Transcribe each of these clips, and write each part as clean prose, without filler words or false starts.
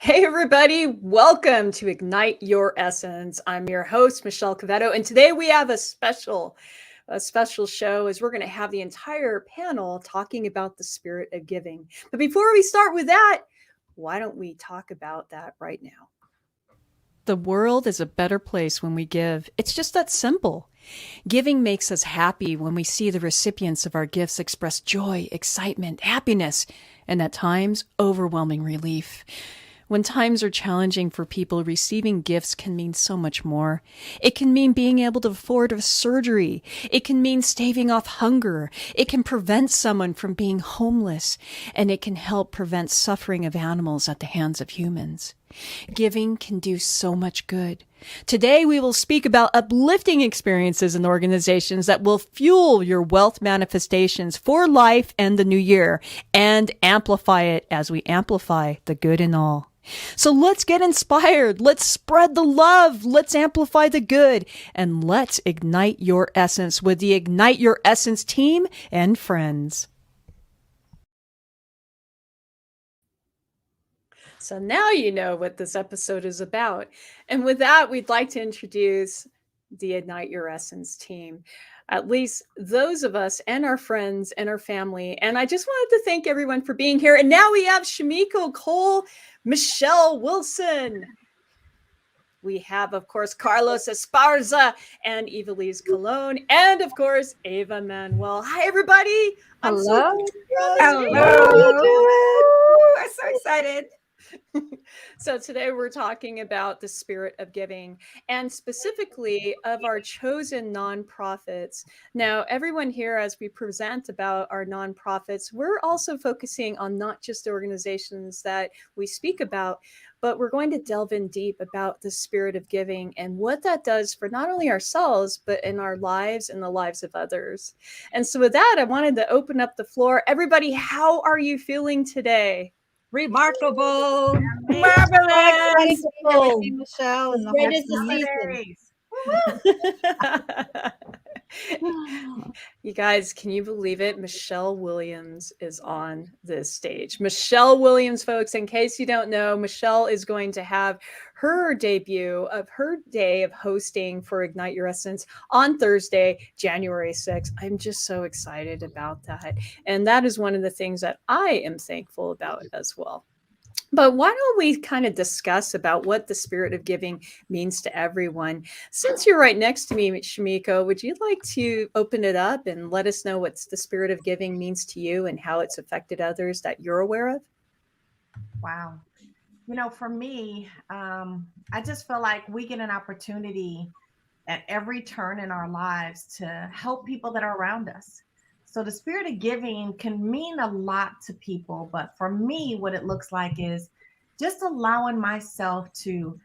Hey, everybody, welcome to Ignite Your Essence. I'm your host, Michele Cavetto, and today we have a special show as we're going to have the entire panel talking about the spirit of giving. But before we start with that, why don't we talk about that right now? The world is a better place when we give. It's just that simple. Giving makes us happy when we see the recipients of our gifts express joy, excitement, happiness, and at times, overwhelming relief. When times are challenging for people, receiving gifts can mean so much more. It can mean being able to afford a surgery. It can mean staving off hunger. It can prevent someone from being homeless. And it can help prevent suffering of animals at the hands of humans. Giving can do so much good. Today, we will speak about uplifting experiences and organizations that will fuel your wealth manifestations for life and the new year and amplify it as we amplify the good in all. So let's get inspired. Let's spread the love. Let's amplify the good. And let's ignite your essence with the Ignite Your Essence team and friends. So now you know what this episode is about. And with that, we'd like to introduce the Ignite Your Essence team. At least those of us and our friends and our family. And I just wanted to thank everyone for being here. And now we have Shmiko, Cole, Michele Wilson. We have, of course, Carlos Esparza and Iveliz Colon. And, of course, Ava Manuel. Hi, everybody. Hello. I'm so excited. So today we're talking about the spirit of giving and specifically of our chosen nonprofits. Now, everyone here, as we present about our nonprofits, we're also focusing on not just the organizations that we speak about, but we're going to delve in deep about the spirit of giving and what that does for not only ourselves, but in our lives and the lives of others. And so with that, I wanted to open up the floor. Everybody, how are you feeling today? Remarkable. Marvelous. Michele. And Great as the season. You guys, can you believe it? Michele Williams is on this stage. Michele Williams, folks, in case you don't know, Michele is going to have her debut of her day of hosting for Ignite Your Essence on Thursday, January 6th. I'm just so excited about that. And that is one of the things that I am thankful about as well. But why don't we kind of discuss about what the spirit of giving means to everyone? Since you're right next to me, Shmiko, would you like to open it up and let us know what the spirit of giving means to you and how it's affected others that you're aware of? Wow. For me, I just feel like we get an opportunity at every turn in our lives to help people that are around us. So the spirit of giving can mean a lot to people, but for me, what it looks like is just allowing myself to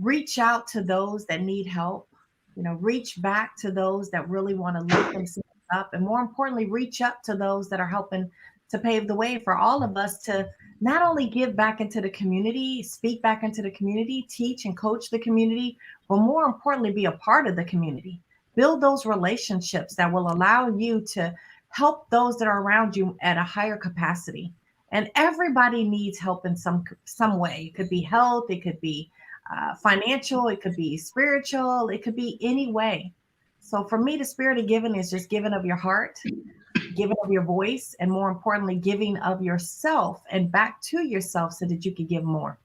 reach out to those that need help, reach back to those that really want to lift themselves up, and more importantly, reach up to those that are helping to pave the way for all of us to not only give back into the community, speak back into the community, teach and coach the community, but more importantly, be a part of the community. Build those relationships that will allow you to help those that are around you at a higher capacity. And everybody needs help in some way. It could be health, it could be financial, it could be spiritual, it could be any way. So for me, the spirit of giving is just giving of your heart, giving of your voice, and more importantly, giving of yourself and back to yourself so that you can give more.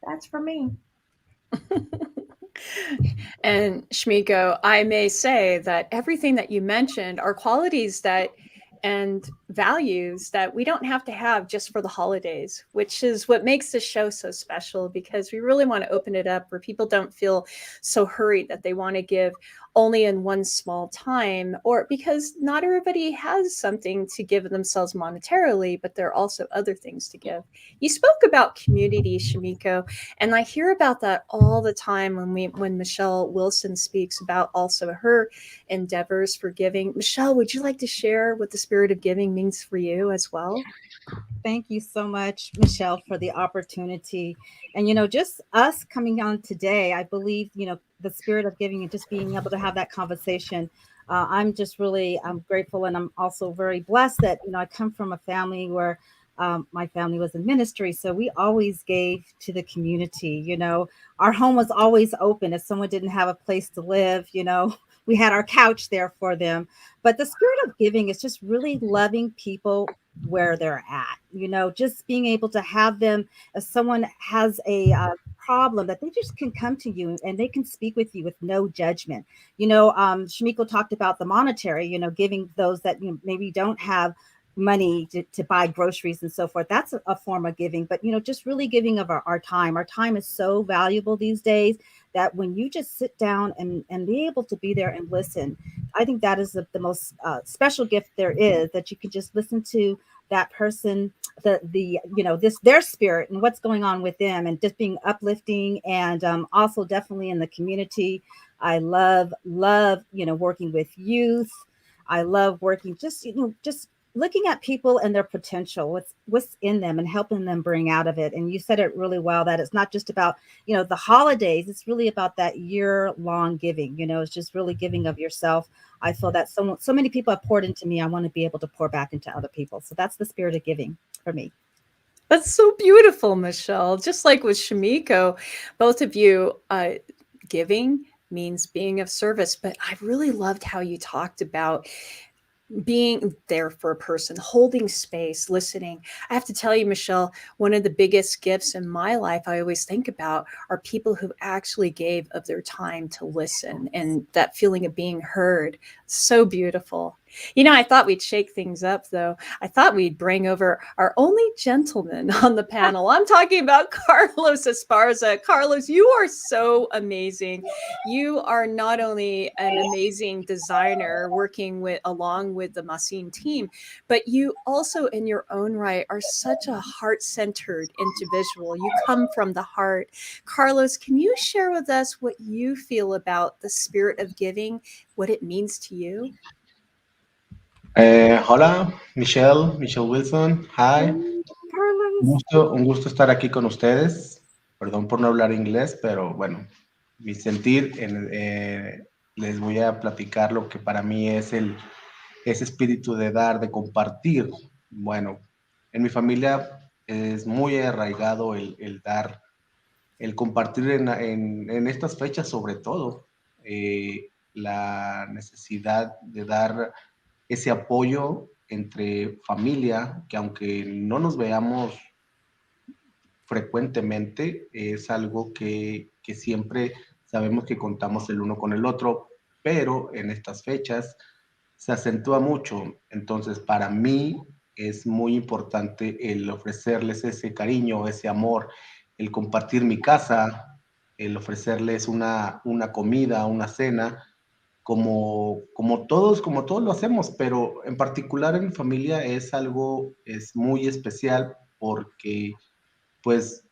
That's for me. And Shmiko, I may say that everything that you mentioned are qualities that and values that we don't have to have just for the holidays, which is what makes this show so special, because we really want to open it up where people don't feel so hurried that they want to give only in one small time, or because not everybody has something to give themselves monetarily, but there are also other things to give. You spoke about community, Shmiko, and I hear about that all the time when Michele Wilson speaks about also her endeavors for giving. Michele, would you like to share what the spirit of giving means for you as well? Thank you so much, Michele, for the opportunity. And, just us coming on today, I believe, the spirit of giving and just being able to have that conversation. I'm grateful. And I'm also very blessed that, I come from a family where My family was in ministry, so we always gave to the community. Our home was always open. If someone didn't have a place to live, we had our couch there for them. But the spirit of giving is just really loving people where they're at, just being able to have them, if someone has a problem, that they just can come to you and they can speak with you with no judgment. Shmiko talked about the monetary, giving those that maybe don't have money to buy groceries and so forth. That's a form of giving. But just really giving of our time. Our time is so valuable these days that when you just sit down and be able to be there and listen, I think that is the most special gift there is, that you can just listen to that person, this their spirit and what's going on with them, and just being uplifting. And also definitely in the community, I love working with youth. I love working just looking at people and their potential, what's in them, and helping them bring out of it. And you said it really well, that it's not just about the holidays. It's really about that year-long giving. It's just really giving of yourself. I feel that so many people have poured into me. I want to be able to pour back into other people. So that's the spirit of giving for me. That's so beautiful, Michele. Just like with Shmiko, both of you, giving means being of service. But I really loved how you talked about being there for a person, holding space, listening. I have to tell you, Michele, one of the biggest gifts in my life I always think about are people who actually gave of their time to listen, and that feeling of being heard. So beautiful. I thought we'd shake things up, though. I thought we'd bring over our only gentleman on the panel. I'm talking about Carlos Esparza. Carlos, you are so amazing. You are not only an amazing designer working along with the más-in team, but you also, in your own right, are such a heart-centered individual. You come from the heart. Carlos, can you share with us what you feel about the spirit of giving, what it means to you? Hola, Michelle Wilson. Hi. Hey, Carlos. Un gusto estar aquí con ustedes. Perdón por no hablar inglés, pero bueno, mi sentir, les voy a platicar lo que para mí es ese espíritu de dar, de compartir. Bueno, en mi familia es muy arraigado el dar, el compartir en estas fechas sobre todo, la necesidad de dar ese apoyo entre familia, que aunque no nos veamos frecuentemente, es algo que siempre sabemos que contamos el uno con el otro, pero en estas fechas se acentúa mucho. Entonces, para mí es muy importante el ofrecerles ese cariño, ese amor, el compartir mi casa, el ofrecerles una comida, una cena, como todos lo hacemos, pero en particular en mi familia es muy especial porque pues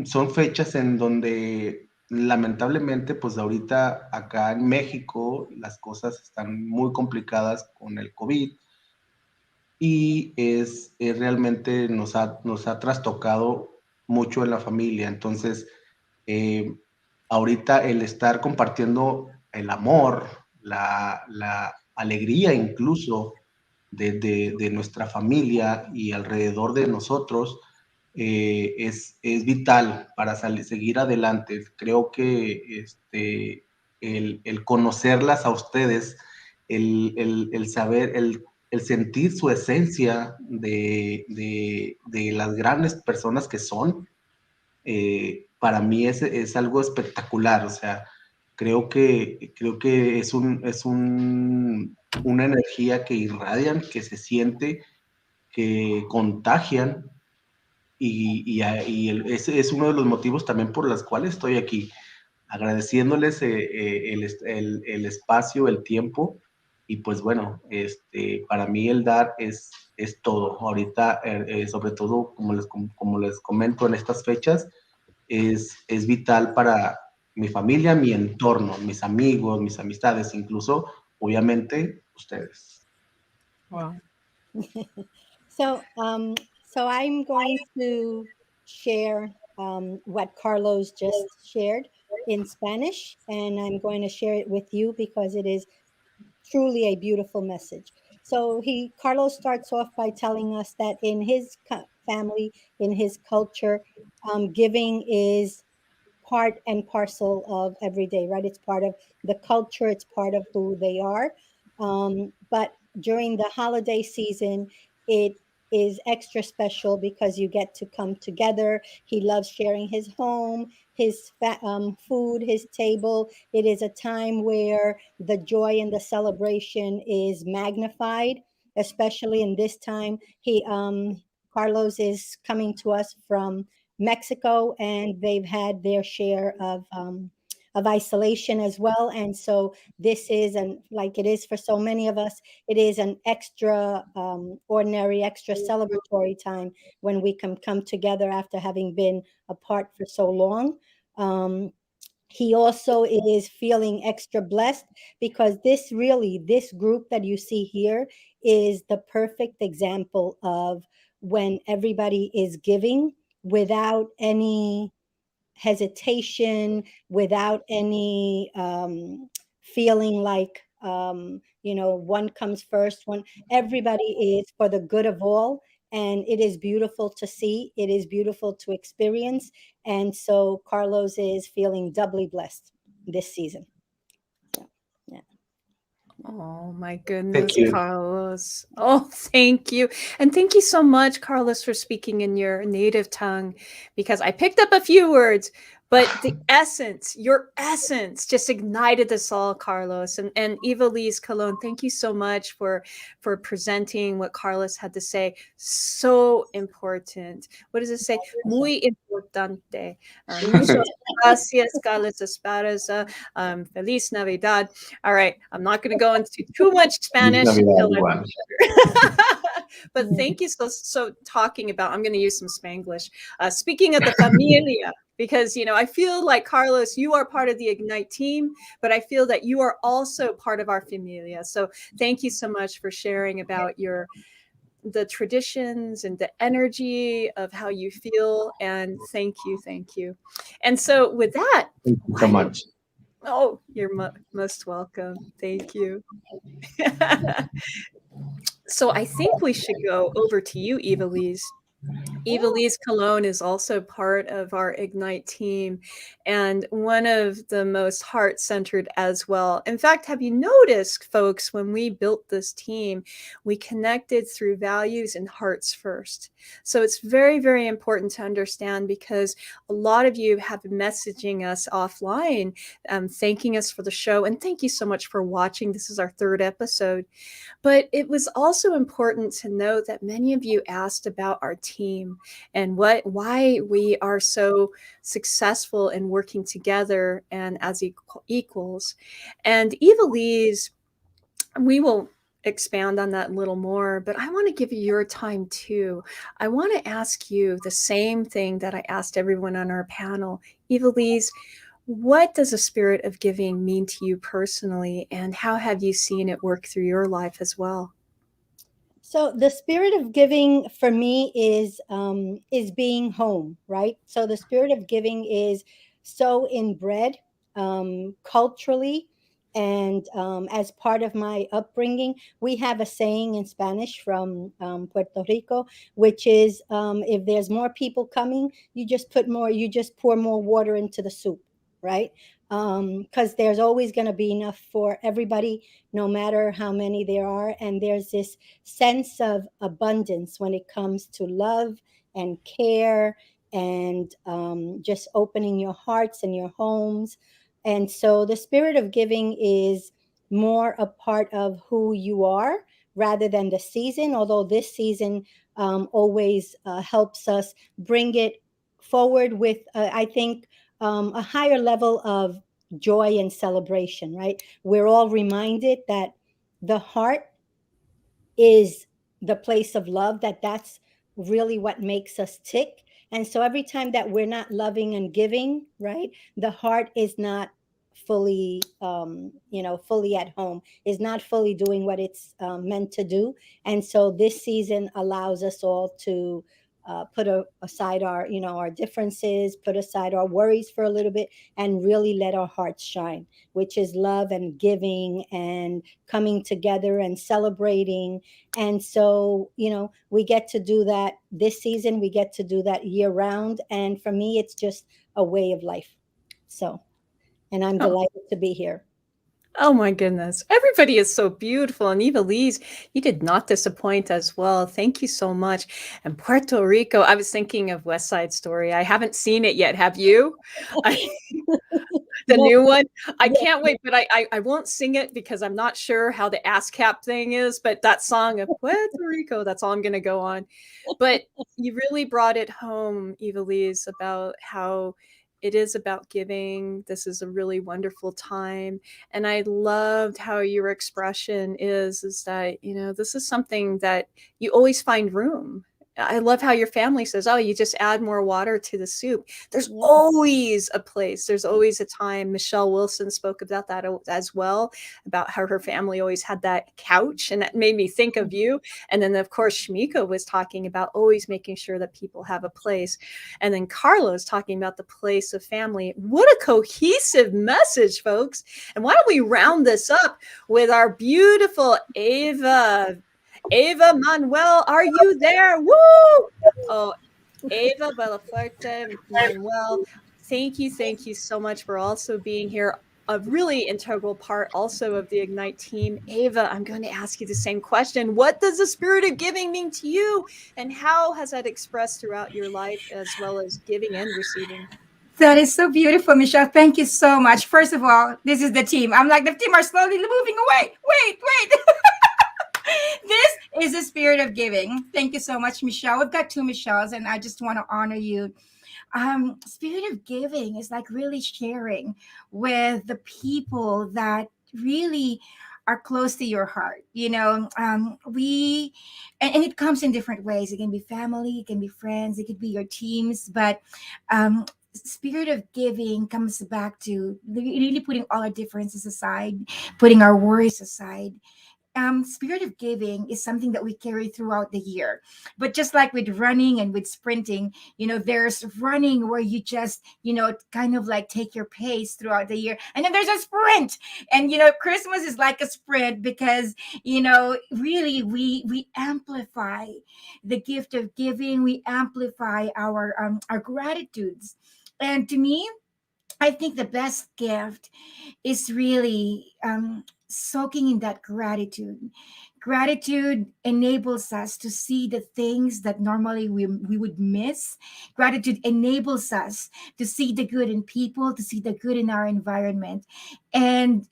son fechas en donde lamentablemente pues ahorita acá en México las cosas están muy complicadas con el COVID y realmente nos ha trastocado mucho en la familia. Entonces, eh, ahorita el estar compartiendo el amor, la alegría incluso de nuestra familia y alrededor de nosotros, es vital para seguir adelante. Creo que el conocerlas a ustedes, el saber, el sentir su esencia de las grandes personas que son, para mí es algo espectacular. O sea, creo que una energía que irradian, que se siente, que contagian, ese es uno de los motivos también por los cuales estoy aquí, agradeciéndoles el espacio, el tiempo, y pues bueno, para mí el dar es todo. Ahorita, sobre todo, como les comento en estas fechas, es vital para mi familia, mi entorno, mis amigos, mis amistades, incluso, obviamente, ustedes. Wow. So I'm going to share what Carlos just shared in Spanish, and I'm going to share it with you because it is truly a beautiful message. So Carlos starts off by telling us that in his family, in his culture, giving is part and parcel of every day, right? It's part of the culture, it's part of who they are. But during the holiday season, it is extra special because you get to come together. He loves sharing his home, his food, his table. It is a time where the joy and the celebration is magnified, especially in this time. Carlos is coming to us from Mexico, and they've had their share of isolation as well. And so this is, and like it is for so many of us, it is an extra ordinary, extra celebratory time when we can come together after having been apart for so long. He also is feeling extra blessed because this group that you see here is the perfect example of when everybody is giving without any hesitation, without any feeling like one comes first. One Everybody is for the good of all, and it is beautiful to see. It is beautiful to experience, and so Carlos is feeling doubly blessed this season. So, yeah. Oh my Thank goodness, you. Carlos. Oh, thank you. And thank you so much, Carlos, for speaking in your native tongue, because I picked up a few words, but your essence just ignited us all, Carlos. And Iveliz Colon, thank you so much for presenting what Carlos had to say. So important. What does it say? Muy importante. Muchas gracias, Carlos Esparza. Feliz Navidad. All right, I'm not going to go into too much Spanish until but thank you so talking about. I'm going to use some Spanglish. Speaking of the familia, because I feel like, Carlos, you are part of the Ignite team, but I feel that you are also part of our familia. So thank you so much for sharing about the traditions and the energy of how you feel, and thank you. And so with that, Thank you so much. oh, you're most welcome. Thank you. So I think we should go over to you, Iveliz. Iveliz Colon is also part of our Ignite team and one of the most heart-centered as well. In fact, have you noticed, folks, when we built this team, we connected through values and hearts first. So it's very, very important to understand, because a lot of you have been messaging us offline, thanking us for the show. And thank you so much for watching. This is our 3rd episode. But it was also important to note that many of you asked about our team and why we are so successful in working together and as equals. And Iveliz, we will expand on that a little more, but I want to give you your time too. I want to ask you the same thing that I asked everyone on our panel. Iveliz, what does a spirit of giving mean to you personally, and how have you seen it work through your life as well? So the spirit of giving for me is being home, right? So the spirit of giving is so inbred culturally, and as part of my upbringing. We have a saying in Spanish from Puerto Rico, which is if there's more people coming, you just pour more water into the soup, right? Because there's always going to be enough for everybody, no matter how many there are. And there's this sense of abundance when it comes to love and care, and just opening your hearts and your homes. And so the spirit of giving is more a part of who you are rather than the season, although this season always helps us bring it forward with, I think, a higher level of joy and celebration, right? We're all reminded that the heart is the place of love, that's really what makes us tick. And so every time that we're not loving and giving, right, the heart is not fully fully at home, is not fully doing what it's meant to do. And so this season allows us all to put aside our, our differences, put aside our worries for a little bit, and really let our hearts shine, which is love and giving and coming together and celebrating. And so, we get to do that this season. We get to do that year round. And for me, it's just a way of life. So, and I'm delighted to be here. Oh my goodness. Everybody is so beautiful. And Iveliz, you did not disappoint as well. Thank you so much. And Puerto Rico, I was thinking of West Side Story. I haven't seen it yet. Have you? The new one? I can't wait, but I won't sing it because I'm not sure how the ASCAP thing is, but that song of Puerto Rico, that's all I'm going to go on. But you really brought it home, Iveliz, about how it is about giving. This is a really wonderful time. And I loved how your expression is that, this is something that you always find room. I love how your family says, oh, you just add more water to the soup. There's always a place. There's always a time. Michelle Wilson spoke about that as well, about how her family always had that couch. And that made me think of you. And then, of course, Shmiko was talking about always making sure that people have a place. And then Carlos talking about the place of family. What a cohesive message, folks. And why don't we round this up with our beautiful Eva Manuel, are you there? Woo! Oh, Eva Bellafuerte Manuel, thank you so much for also being here. A really integral part also of the Ignite team. Eva, I'm going to ask you the same question. What does the spirit of giving mean to you? And how has that expressed throughout your life as well as giving and receiving? That is so beautiful, Michelle. Thank you so much. First of all, this is the team. I'm like, the team are slowly moving away. Wait. This is the spirit of giving. Thank you so much, Michelle. We've got two Michelles, and I just want to honor you. Spirit of giving is like really sharing with the people that really are close to your heart. And it comes in different ways. It can be family, it can be friends, it could be your teams, but spirit of giving comes back to really putting all our differences aside, putting our worries aside. Spirit of giving is something that we carry throughout the year. But just like with running and with sprinting, there's running where you just, kind of like take your pace throughout the year. And then there's a sprint. And, Christmas is like a sprint because, really we amplify the gift of giving. We amplify our gratitudes. And to me, I think the best gift is really soaking in that gratitude. Gratitude enables us to see the things that normally we would miss. Gratitude enables us to see the good in people, to see the good in our environment, and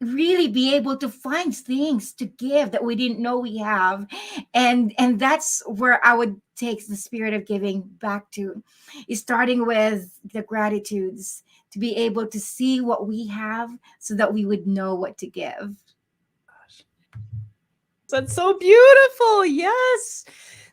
really be able to find things to give that we didn't know we have. And that's where I would take the spirit of giving back to, is starting with the gratitudes, to be able to see what we have so that we would know what to give. That's so beautiful. Yes.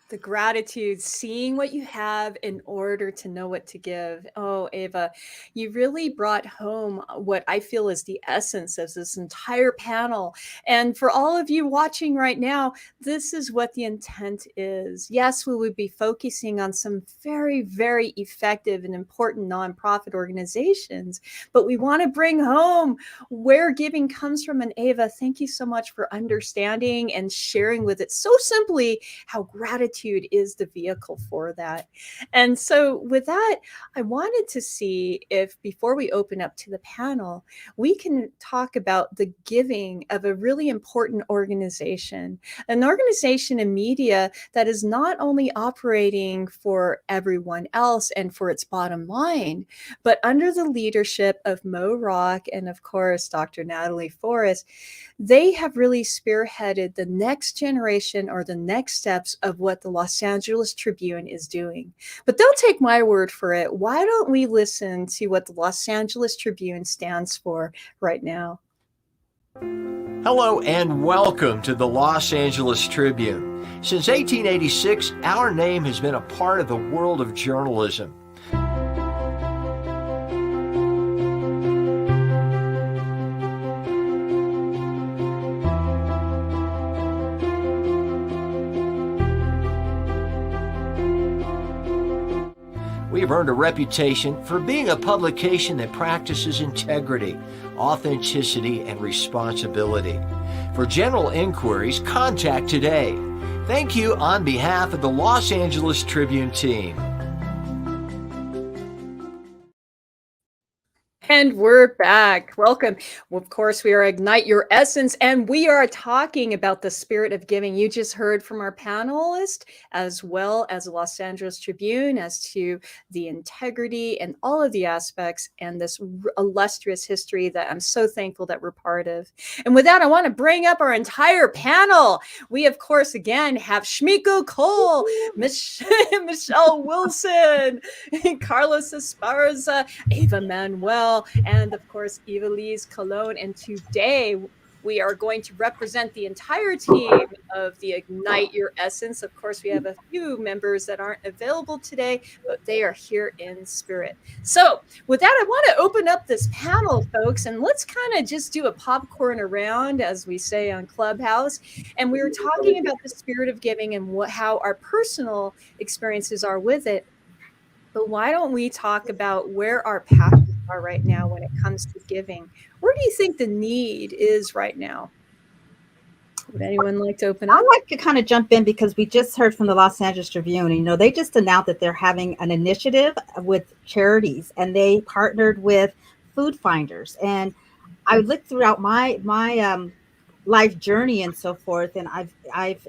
The gratitude, seeing what you have in order to know what to give. Oh, Eva, you really brought home what I feel is the essence of this entire panel. And for all of you watching right now, this is what the intent is. Yes, we would be focusing on some very, very effective and important nonprofit organizations, but we want to bring home where giving comes from. And Eva, thank you so much for understanding and sharing with it so simply how gratitude is the vehicle for that. And so with that, I wanted to see if before we open up to the panel, we can talk about the giving of a really important organization, an organization in media that is not only operating for everyone else and for its bottom line, but under the leadership of Mo Rock and of course, Dr. Natalie Forrest, they have really spearheaded the next generation or the next steps of what the Los Angeles Tribune is doing. But don't take my word for it. Why don't we listen to what the Los Angeles Tribune stands for right now? Hello and welcome to the Los Angeles Tribune. Since 1886, our name has been a part of the world of journalism. you've earned a reputation for being a publication that practices integrity, authenticity, and responsibility. For general inquiries, contact today. Thank you on behalf of the Los Angeles Tribune team. And we're back. Welcome. Well, of course, we are Ignite Your Essence, and we are talking about the spirit of giving. You just heard from our panelist, as well as the Los Angeles Tribune, as to the integrity and all of the aspects and this illustrious history that I'm so thankful that we're part of. And with that, I want to bring up our entire panel. We, of course, again, have Shmiko Cole, Michele Wilson, Carlos Esparza, Ava Manuel, and of course, Iveliz Cologne. And today we are going to represent the entire team of the Ignite Your Essence. Of course, we have a few members that aren't available today, but they are here in spirit. So with that, I want to open up this panel, folks, and let's kind of just do a popcorn around, as we say on Clubhouse. And we were talking about the spirit of giving and how our personal experiences are with it. But why don't we talk about where our passions are right now when it comes to giving? Where do you think the need is right now? Would anyone like to open up? I'd like to kind of jump in because we just heard from the Los Angeles Tribune. You know, they just announced that they're having an initiative with charities, and they partnered with food finders. And I looked throughout my life journey and so forth, and I've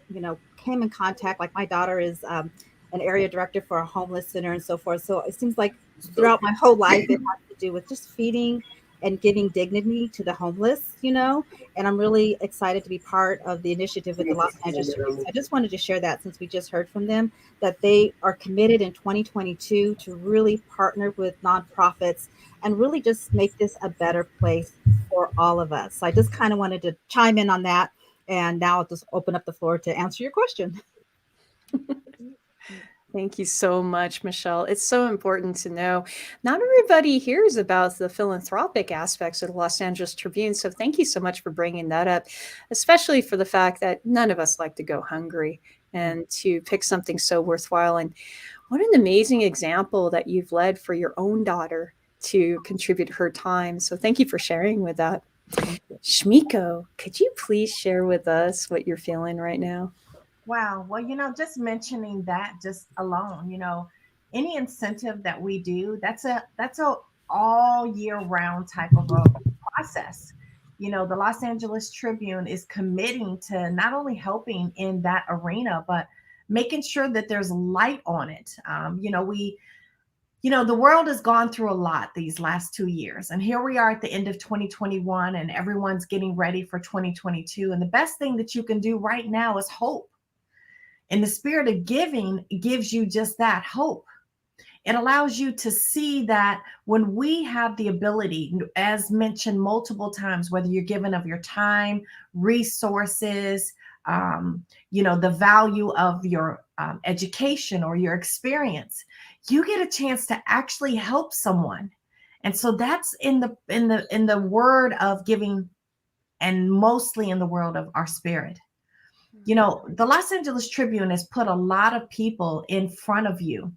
came in contact. Like, my daughter is an area director for a homeless center and so forth. So it seems like throughout my whole life, it has to do with just feeding and giving dignity to the homeless, and I'm really excited to be part of the initiative with the Los Angeles Tribune. I just wanted to share that, since we just heard from them, that they are committed in 2022 to really partner with nonprofits and really just make this a better place for all of us. So I just kind of wanted to chime in on that, and now I'll just open up the floor to answer your question. Thank you so much, Michele. It's so important to know. Not everybody hears about the philanthropic aspects of the Los Angeles Tribune. So thank you so much for bringing that up, especially for the fact that none of us like to go hungry, and to pick something so worthwhile. And what an amazing example that you've led for your own daughter to contribute her time. So thank you for sharing with that. Shmiko, could you please share with us what you're feeling right now? Wow. Well, just mentioning that just alone, any incentive that we do, that's a all year round type of a process. The Los Angeles Tribune is committing to not only helping in that arena, but making sure that there's light on it. The world has gone through a lot these last 2 years, and here we are at the end of 2021, and everyone's getting ready for 2022. And the best thing that you can do right now is hope. And the spirit of giving gives you just that, hope. It allows you to see that when we have the ability, as mentioned multiple times, whether you're giving of your time, resources, the value of your education or your experience, you get a chance to actually help someone. And so that's in the word of giving, and mostly in the world of our spirit. The Los Angeles Tribune has put a lot of people in front of you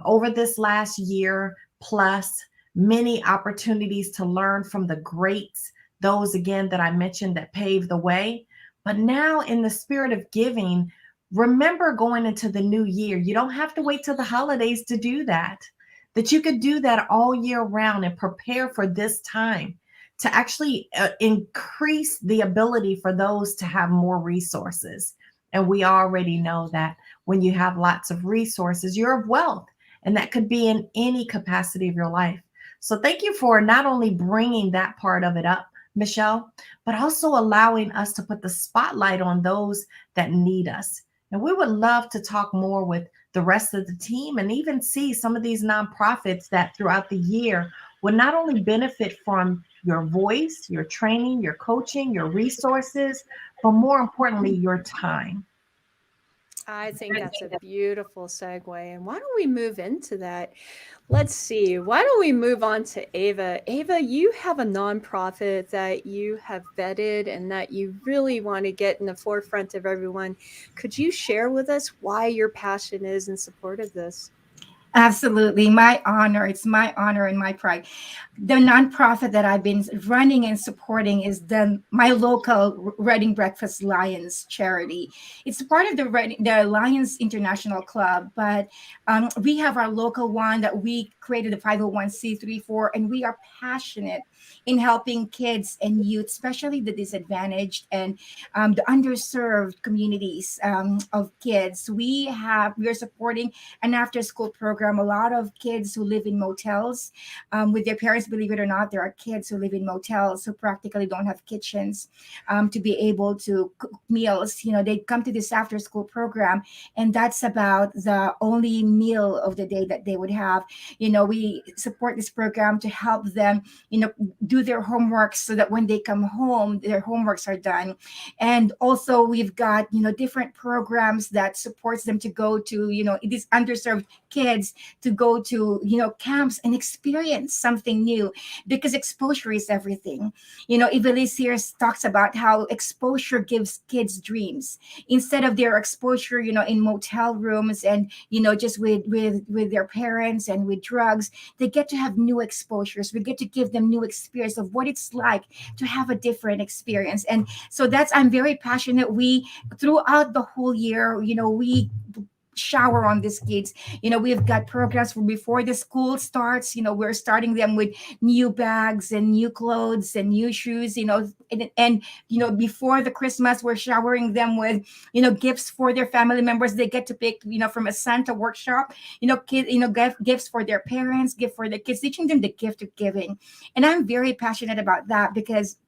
over this last year, plus many opportunities to learn from the greats, those again that I mentioned that paved the way. But now, in the spirit of giving, remember, going into the new year, you don't have to wait till the holidays to do that you could do that all year round and prepare for this time to actually increase the ability for those to have more resources. And we already know that when you have lots of resources, you're of wealth, and that could be in any capacity of your life. So thank you for not only bringing that part of it up, Michele, but also allowing us to put the spotlight on those that need us. And we would love to talk more with the rest of the team, and even see some of these nonprofits that throughout the year would not only benefit from your voice, your training, your coaching, your resources, but more importantly, your time. I think that's a beautiful segue. And why don't we move into that? Let's see. Why don't we move on to Ava? Ava, you have a nonprofit that you have vetted and that you really want to get in the forefront of everyone. Could you share with us why your passion is in support of this? Absolutely. My honor. It's my honor and my pride. The nonprofit that I've been running and supporting is my local Reading Breakfast Lions charity. It's part of the Lions International Club, but we have our local one that we created a 501c3 for, and we are passionate in helping kids and youth, especially the disadvantaged and the underserved communities of kids. We're supporting an after school program. A lot of kids who live in motels with their parents, believe it or not, there are kids who live in motels who practically don't have kitchens to be able to cook meals. They come to this after school program, and that's about the only meal of the day that they would have. We support this program to help them, do their homework so that when they come home, their homeworks are done. And also we've got, different programs that supports them to go to, these underserved kids to go to, camps and experience something new, because exposure is everything. Iveliz here talks about how exposure gives kids dreams. Instead of their exposure, in motel rooms and, just with their parents and with drugs, they get to have new exposures. We get to give them new experience of what it's like to have a different experience. And so I'm very passionate. We, throughout the whole year, we shower on these kids. We've got programs for before the school starts. We're starting them with new bags and new clothes and new shoes, and before the Christmas, we're showering them with, gifts for their family members. They get to pick, from a Santa workshop, gifts for their parents, gift for their kids, teaching them the gift of giving. And I'm very passionate about that because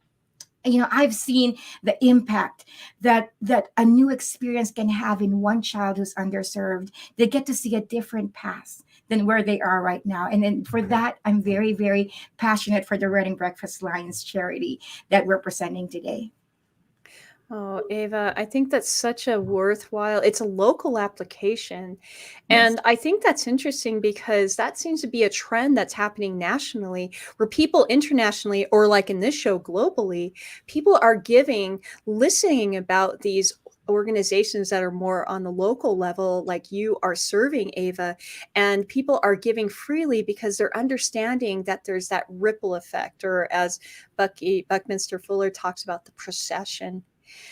I've seen the impact that a new experience can have in one child who's underserved. They get to see a different path than where they are right now. And then for that, I'm very, very passionate for the Reading Breakfast Lions charity that we're presenting today. Oh, Ava, I think that's such a worthwhile, it's a local application. And I think that's interesting because that seems to be a trend that's happening nationally, where people internationally, or like in this show globally, people are listening about these organizations that are more on the local level, like you are serving, Ava, and people are giving freely because they're understanding that there's that ripple effect, or as Buckminster Fuller talks about, the procession.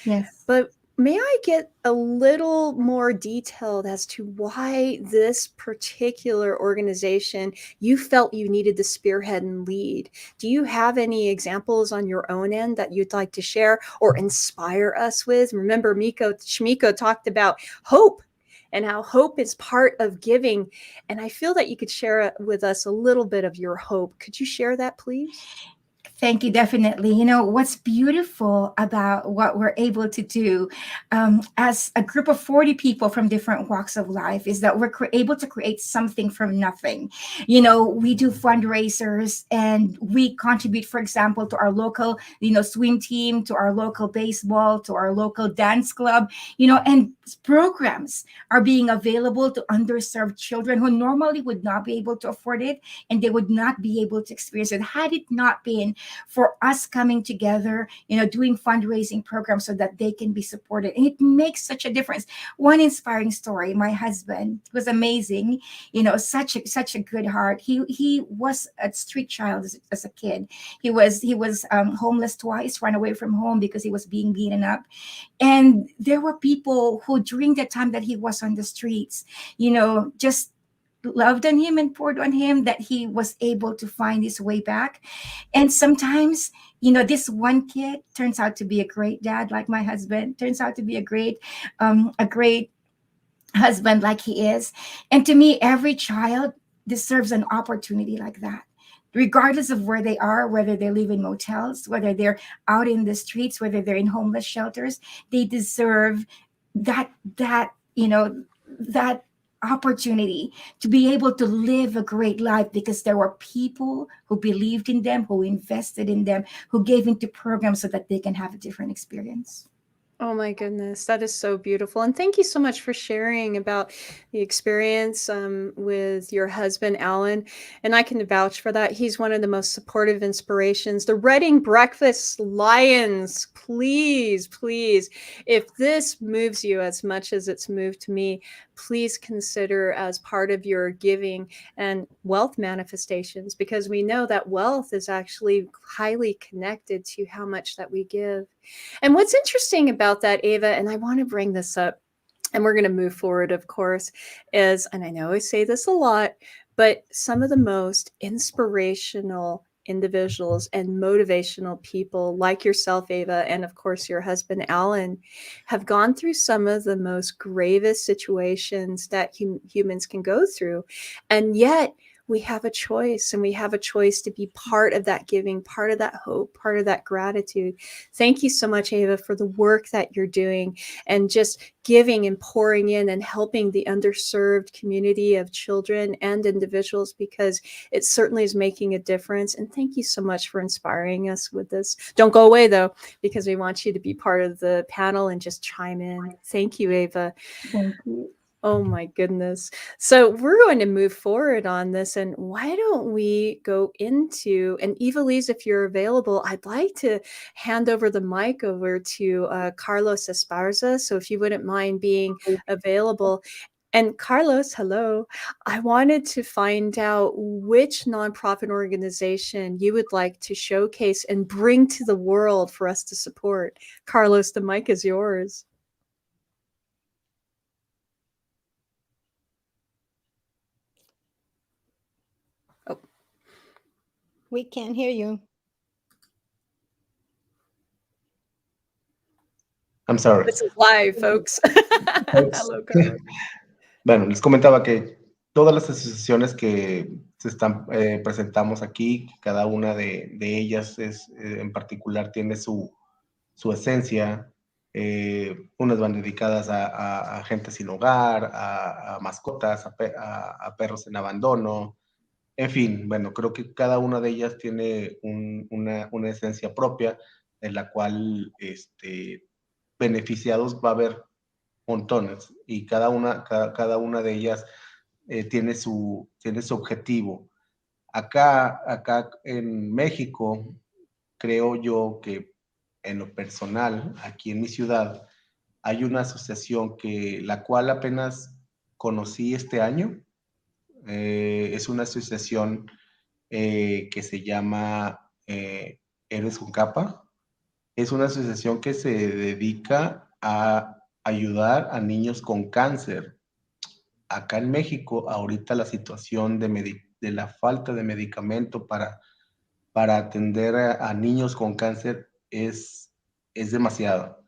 Yes. But may I get a little more detailed as to why this particular organization you felt you needed to spearhead and lead? Do you have any examples on your own end that you'd like to share or inspire us with? Remember, Shmiko talked about hope and how hope is part of giving. And I feel that you could share with us a little bit of your hope. Could you share that, please? Thank you, definitely. What's beautiful about what we're able to do as a group of 40 people from different walks of life is that we're able to create something from nothing. We do fundraisers and we contribute, for example, to our local, swim team, to our local baseball, to our local dance club, and programs are being available to underserved children who normally would not be able to afford it, and they would not be able to experience it had it not been for us coming together, doing fundraising programs so that they can be supported. And it makes such a difference. One inspiring story, my husband was amazing, such a good heart. He was a street child as a kid. He was homeless twice, ran away from home because he was being beaten up. And there were people who, during the time that he was on the streets, just loved on him and poured on him, that he was able to find his way back. And sometimes, this one kid turns out to be a great dad, like my husband, turns out to be a great husband like he is. And to me, every child deserves an opportunity like that, regardless of where they are, whether they live in motels, whether they're out in the streets, whether they're in homeless shelters. They deserve that opportunity to be able to live a great life, because there were people who believed in them, who invested in them, who gave into programs so that they can have a different experience. Oh my goodness, that is so beautiful. And thank you so much for sharing about the experience with your husband, Alan. And I can vouch for that. He's one of the most supportive inspirations. The Reading Breakfast Lions, please, please, if this moves you as much as it's moved me, please consider as part of your giving and wealth manifestations, because we know that wealth is actually highly connected to how much that we give. And what's interesting about that, Ava, and I want to bring this up, and we're going to move forward, of course, is, and I know I say this a lot, but some of the most inspirational individuals and motivational people like yourself, Ava, and of course your husband, Alan, have gone through some of the most gravest situations that humans can go through. And yet, we have a choice, and we have a choice to be part of that giving, part of that hope, part of that gratitude. Thank you so much, Ava, for the work that you're doing and just giving and pouring in and helping the underserved community of children and individuals, because it certainly is making a difference. And thank you so much for inspiring us with this. Don't go away, though, because we want you to be part of the panel and just chime in. Thank you, Ava. Thank you. Oh my goodness. So we're going to move forward on this. And why don't we go into, and Iveliz, if you're available, I'd like to hand over the mic over to Carlos Esparza. So if you wouldn't mind being available. And Carlos, hello. I wanted to find out which nonprofit organization you would like to showcase and bring to the world for us to support. Carlos, the mic is yours. We can't hear you. I'm sorry. This is live, folks. Hello, Carlos. Bueno, les comentaba que todas las asociaciones que se están presentamos aquí, cada una de ellas en particular tiene su esencia. Unas van dedicadas a gente sin hogar, a mascotas, a perros en abandono. En fin, bueno, creo que cada una de ellas tiene una esencia propia, en la cual beneficiados va a haber montones, y cada una de ellas tiene su objetivo. Acá en México, creo yo que en lo personal, aquí en mi ciudad, hay una asociación la cual apenas conocí este año. Es una asociación que se llama Eres un Capa. Es una asociación que se dedica a ayudar a niños con cáncer. Acá en México, ahorita la situación de la falta de medicamento para atender a niños con cáncer es demasiado.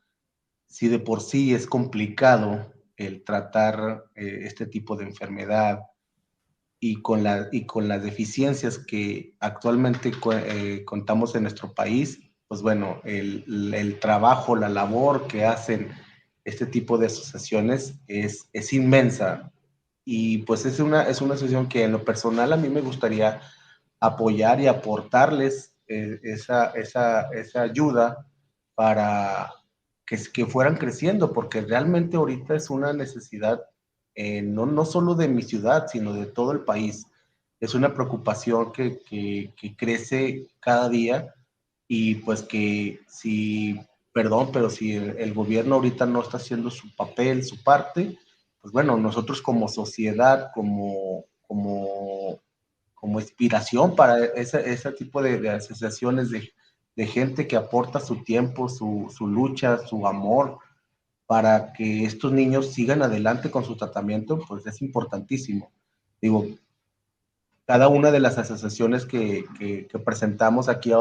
Si de por sí es complicado el tratar este tipo de enfermedad, y con las deficiencias que actualmente contamos en nuestro país, pues bueno, el trabajo, la labor que hacen este tipo de asociaciones es inmensa. Y pues es una asociación que en lo personal a mí me gustaría apoyar y aportarles esa ayuda para que fueran creciendo, porque realmente ahorita es una necesidad no solo de mi ciudad, sino de todo el país. Es una preocupación que crece cada día, y pues que perdón, pero si el gobierno ahorita no está haciendo su papel, su parte, pues bueno, nosotros como sociedad, como inspiración para ese tipo de asociaciones de gente que aporta su tiempo, su lucha, su amor, para que estos niños sigan adelante con su tratamiento, pues es importantísimo. Digo, cada una de las asociaciones que presentamos aquí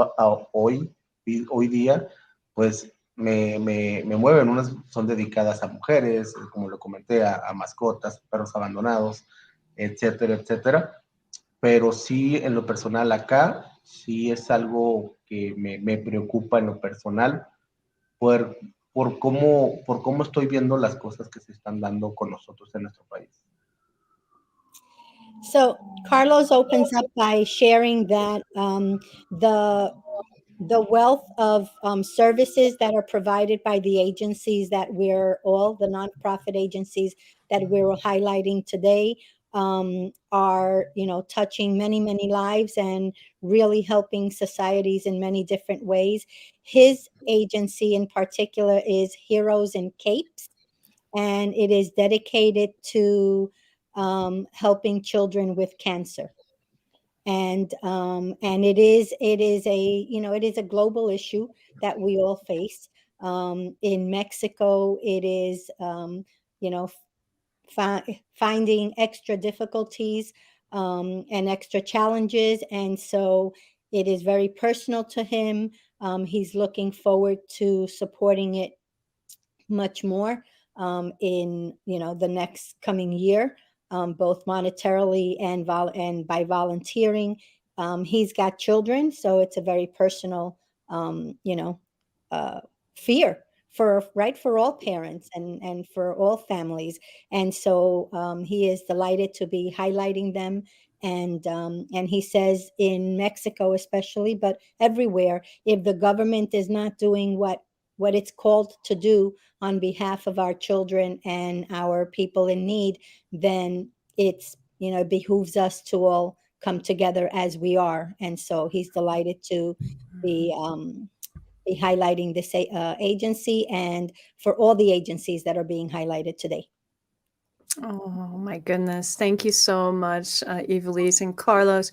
hoy día, pues me mueven. Unas son dedicadas a mujeres, como lo comenté, a mascotas, perros abandonados, etcétera, etcétera. Pero sí, en lo personal acá, sí es algo que me preocupa en lo personal, por cómo estoy viendo las cosas que se están dando con nosotros en nuestro país. So Carlos opens up by sharing that the wealth of services that are provided by the agencies that we're all, the nonprofit agencies that we're highlighting today, are, touching many, many lives and really helping societies in many different ways. His agency in particular is Heroes in Capes, and it is dedicated to helping children with cancer. And it is a global issue that we all face. In Mexico, it is you know finding extra difficulties and extra challenges, and so it is very personal to him. He's looking forward to supporting it much more in the next coming year, both monetarily and by volunteering. He's got children, so it's a very personal, uh, fear for all parents and for all families. And so he is delighted to be highlighting them. And he says in Mexico especially, but everywhere, if the government is not doing what it's called to do on behalf of our children and our people in need, then it behooves us to all come together as we are. And so he's delighted to be highlighting this agency, and for all the agencies that are being highlighted today. Oh my goodness. Thank you so much, Iveliz and Carlos.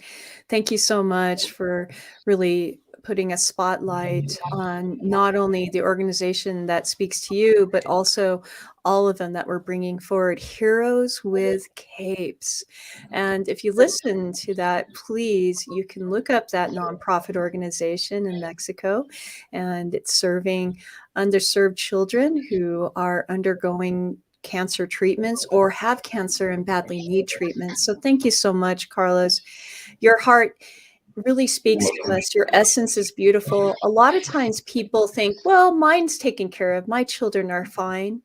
Thank you so much for really putting a spotlight on not only the organization that speaks to you, but also all of them that we're bringing forward, Heroes with Capes. And if you listen to that, please, you can look up that nonprofit organization in Mexico, and it's serving underserved children who are undergoing cancer treatments or have cancer and badly need treatment. So thank you so much, Carlos. Your heart really speaks to us. Your essence is beautiful. A lot of times people think, well, mine's taken care of. My children are fine.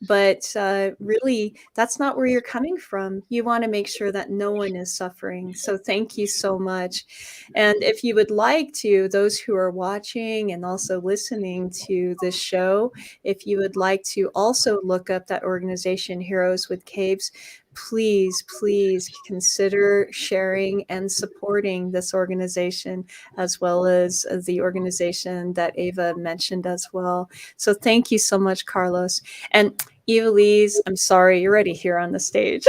But really, that's not where you're coming from. You want to make sure that no one is suffering. So thank you so much. And if you would like to, those who are watching and also listening to this show, if you would like to also look up that organization, Heroes with Capes, please, please consider sharing and supporting this organization, as well as the organization that Ava mentioned as well. So thank you so much, Carlos. And Iveliz, I'm sorry, you're already here on the stage.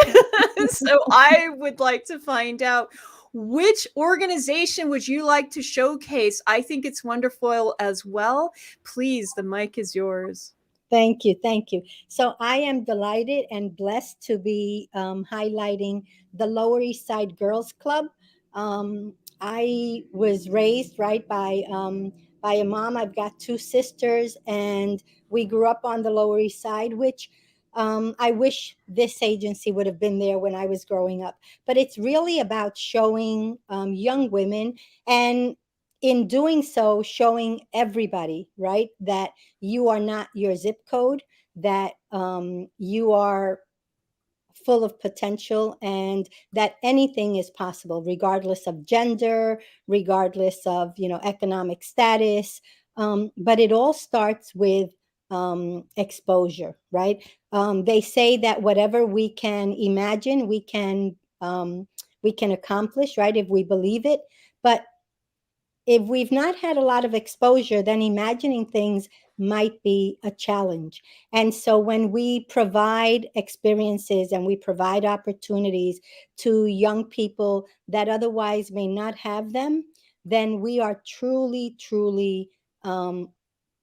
So I would like to find out, which organization would you like to showcase? I think it's wonderful as well. Please, the mic is yours. Thank you. Thank you. So I am delighted and blessed to be highlighting the Lower East Side Girls Club. I was raised right by a mom. I've got two sisters, and we grew up on the Lower East Side, which I wish this agency would have been there when I was growing up. But it's really about showing young women, and in doing so, showing everybody, right, that you are not your zip code, that you are full of potential, and that anything is possible, regardless of gender, regardless of economic status. But it all starts with exposure, right? They say that whatever we can imagine, we can accomplish, right, if we believe it. But if we've not had a lot of exposure, then imagining things might be a challenge. And so when we provide experiences and we provide opportunities to young people that otherwise may not have them, then we are truly, truly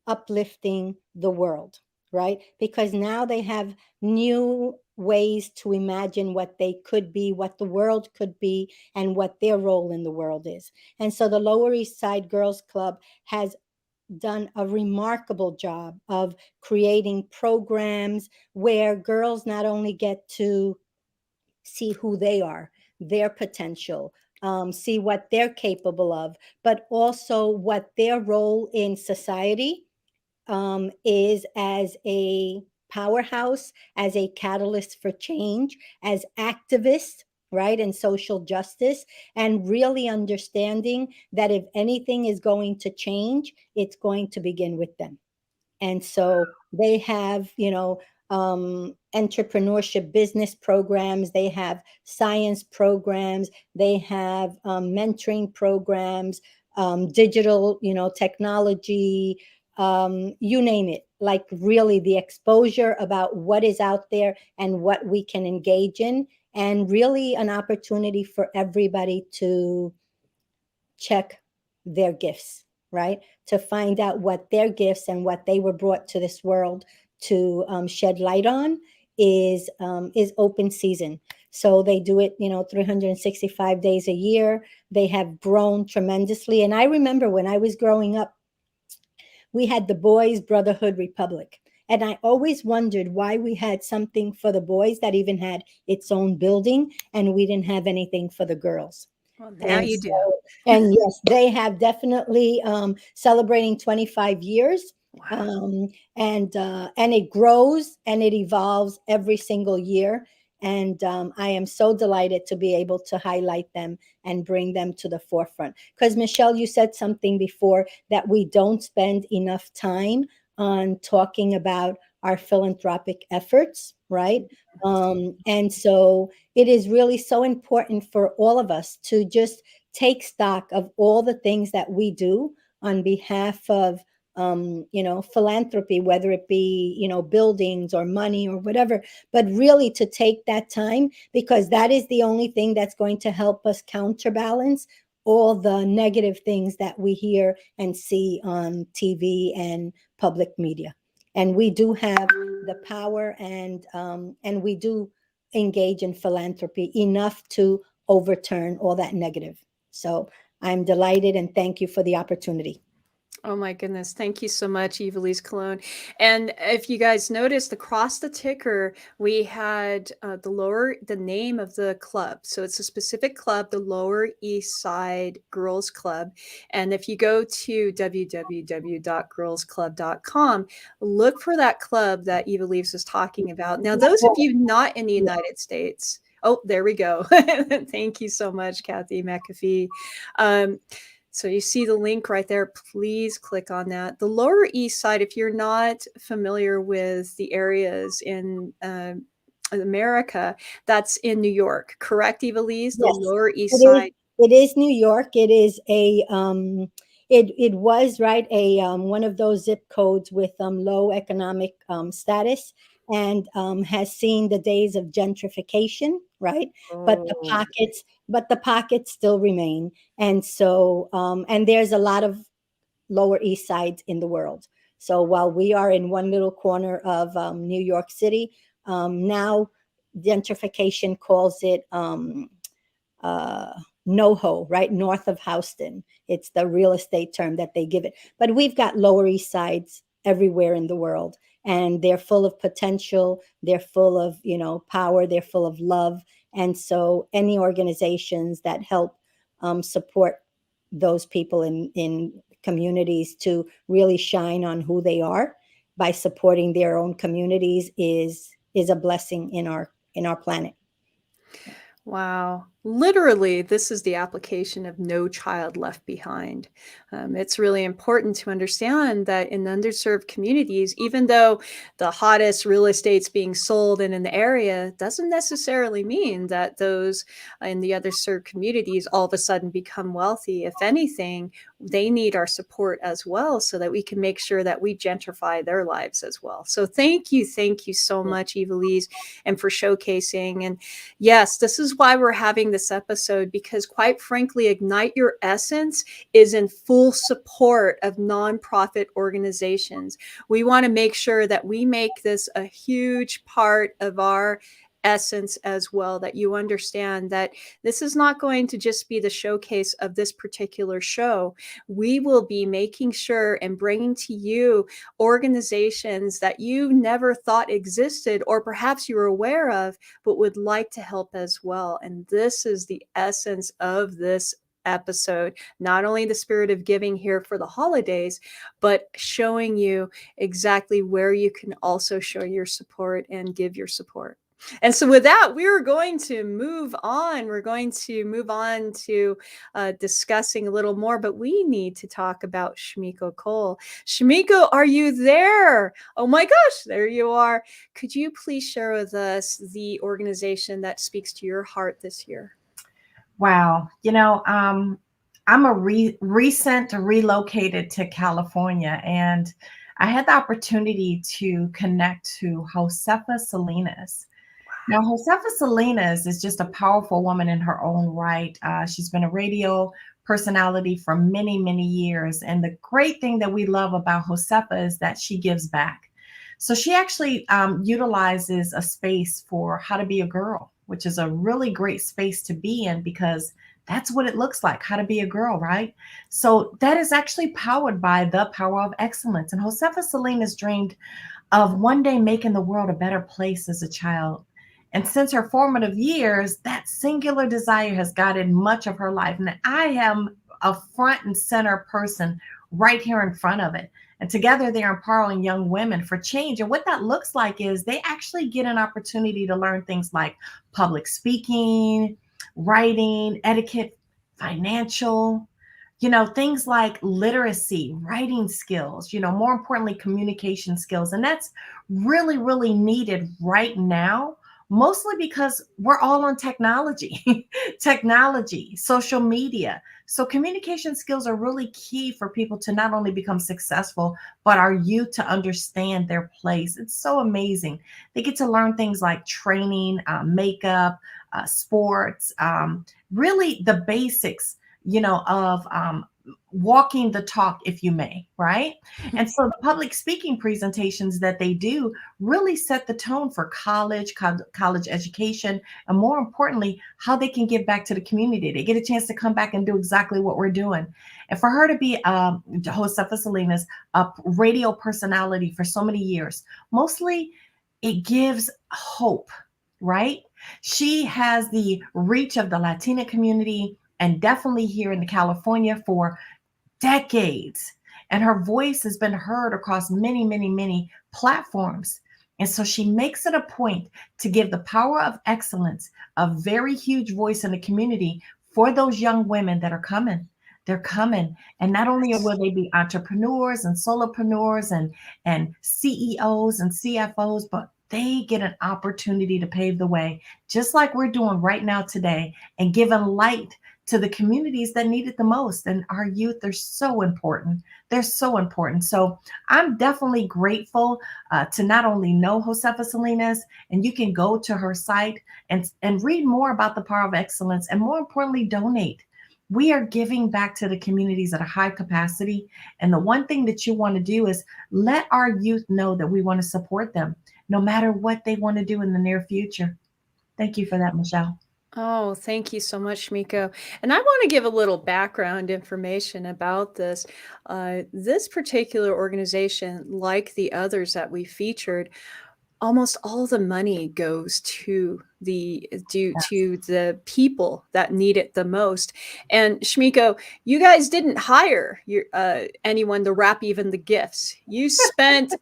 uplifting the world, right? Because now they have new ways to imagine what they could be, what the world could be, and what their role in the world is. And so the Lower East Side Girls Club has done a remarkable job of creating programs where girls not only get to see who they are, their potential, see what they're capable of, but also what their role in society is as a powerhouse, as a catalyst for change, as activists, right, and social justice, and really understanding that if anything is going to change, it's going to begin with them. And so they have, entrepreneurship business programs, they have science programs, they have mentoring programs, digital, technology, you name it. Like really the exposure about what is out there and what we can engage in, and really an opportunity for everybody to check their gifts, right? To find out what their gifts and what they were brought to this world to shed light on is open season. So they do it, 365 days a year. They have grown tremendously. And I remember when I was growing up, we had the Boys Brotherhood Republic. And I always wondered why we had something for the boys that even had its own building, and we didn't have anything for the girls. Well, now And you do. so, and yes, they have definitely celebrating 25 years. Wow. And it grows and it evolves every single year. And I am so delighted to be able to highlight them and bring them to the forefront. Because Michele, you said something before that we don't spend enough time on talking about our philanthropic efforts, right? And so it is really so important for all of us to just take stock of all the things that we do on behalf of philanthropy, whether it be, buildings or money or whatever, but really to take that time, because that is the only thing that's going to help us counterbalance all the negative things that we hear and see on TV and public media. And we do have the power, and we do engage in philanthropy enough to overturn all that negative. So I'm delighted and thank you for the opportunity. Oh my goodness. Thank you so much, Iveliz Cologne. And if you guys noticed across the ticker, we had the name of the club. So it's a specific club, the Lower East Side Girls Club. And if you go to www.girlsclub.com, look for that club that Iveliz was talking about. Now, those of you not in the United States, oh, there we go. Thank you so much, Kathy McAfee. So you see the link right there. Please click on that. The Lower East Side, if you're not familiar with the areas in America, that's in New York, correct, Iveliz? The Yes, Lower East it Side. it is New York. It is it was right a one of those zip codes with low economic status, and has seen the days of gentrification, right? But Oh, the pockets still remain. And so and there's a lot of Lower East Sides in the world. So while we are in one little corner of New York City, now gentrification calls it uh, NoHo, right? North of Houston. It's the real estate term that they give it. But we've got Lower East Sides everywhere in the world, and they're full of potential. They're full of, power. They're full of love. And so any organizations that help support those people in communities to really shine on who they are by supporting their own communities is a blessing in our planet. wow. Literally, this is the application of No Child Left Behind. It's really important to understand that in underserved communities, even though the hottest real estate's being sold in an area, doesn't necessarily mean that those in the underserved communities all of a sudden become wealthy. If anything, they need our support as well so that we can make sure that we gentrify their lives as well. So thank you so much, Iveliz, and for showcasing. And yes, this is why we're having this episode, because quite frankly, Ignite Your Essence is in full support of nonprofit organizations. We want to make sure that we make this a huge part of our essence as well, that you understand that this is not going to just be the showcase of this particular show. We will be making sure and bringing to you organizations that you never thought existed, or perhaps you were aware of, but would like to help as well. And this is the essence of this episode, not only the spirit of giving here for the holidays, but showing you exactly where you can also show your support and give your support. And so with that, we're going to move on. We're going to move on to discussing a little more, but we need to talk about Shmiko Cole. Shmiko, are you there? Oh my gosh, there you are. Could you please share with us the organization that speaks to your heart this year? Wow. I'm a recent relocated to California, and I had the opportunity to connect to Josefa Salinas. Now, Josefa Salinas is just a powerful woman in her own right. She's been a radio personality for many, many years. And the great thing that we love about Josefa is that she gives back. So she actually utilizes a space for how to be a girl, which is a really great space to be in because that's what it looks like, how to be a girl, right? So that is actually powered by the power of excellence. And Josefa Salinas dreamed of one day making the world a better place as a child. And since her formative years, that singular desire has guided much of her life. And I am a front and center person right here in front of it. And together they're empowering young women for change. And what that looks like is they actually get an opportunity to learn things like public speaking, writing, etiquette, financial, things like literacy, writing skills, more importantly, communication skills. And that's really, really needed right now, mostly because we're all on technology, social media. So communication skills are really key for people to not only become successful, but our youth to understand their place. It's so amazing. They get to learn things like training, makeup, sports, really the basics of walking the talk, if you may, right? And so the public speaking presentations that they do really set the tone for college education, and more importantly, how they can give back to the community. They get a chance to come back and do exactly what we're doing. And for her to be Josefa Salinas, a radio personality for so many years, mostly it gives hope, right? She has the reach of the Latina community, and definitely here in California for decades. And her voice has been heard across many, many, many platforms. And so she makes it a point to give the power of excellence a very huge voice in the community for those young women that are coming. They're coming. And not only will they be entrepreneurs and solopreneurs and CEOs and CFOs, but they get an opportunity to pave the way, just like we're doing right now today, and giving light to the communities that need it the most. And our youth are so important. They're so important. So I'm definitely grateful to not only know Josefa Salinas, and you can go to her site and read more about the power of excellence, and more importantly, donate. We are giving back to the communities at a high capacity. And the one thing that you want to do is let our youth know that we want to support them, no matter what they want to do in the near future. Thank you for that, Michele. Oh, thank you so much, Shmiko. And I want to give a little background information about this. This particular organization, like the others that we featured, almost all the money goes to the people that need it the most. And Shmiko, you guys didn't hire anyone to wrap even the gifts. You spent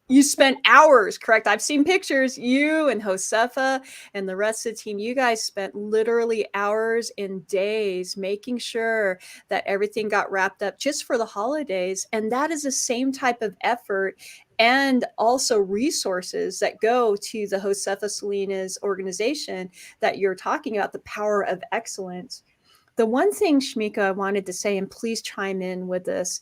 hours, correct? I've seen pictures. You and Josefa and the rest of the team, you guys spent literally hours and days making sure that everything got wrapped up just for the holidays. And that is the same type of effort and also resources that go to the Josefa Salinas organization that you're talking about, the power of excellence. The one thing, Shmiko, I wanted to say, and please chime in with this,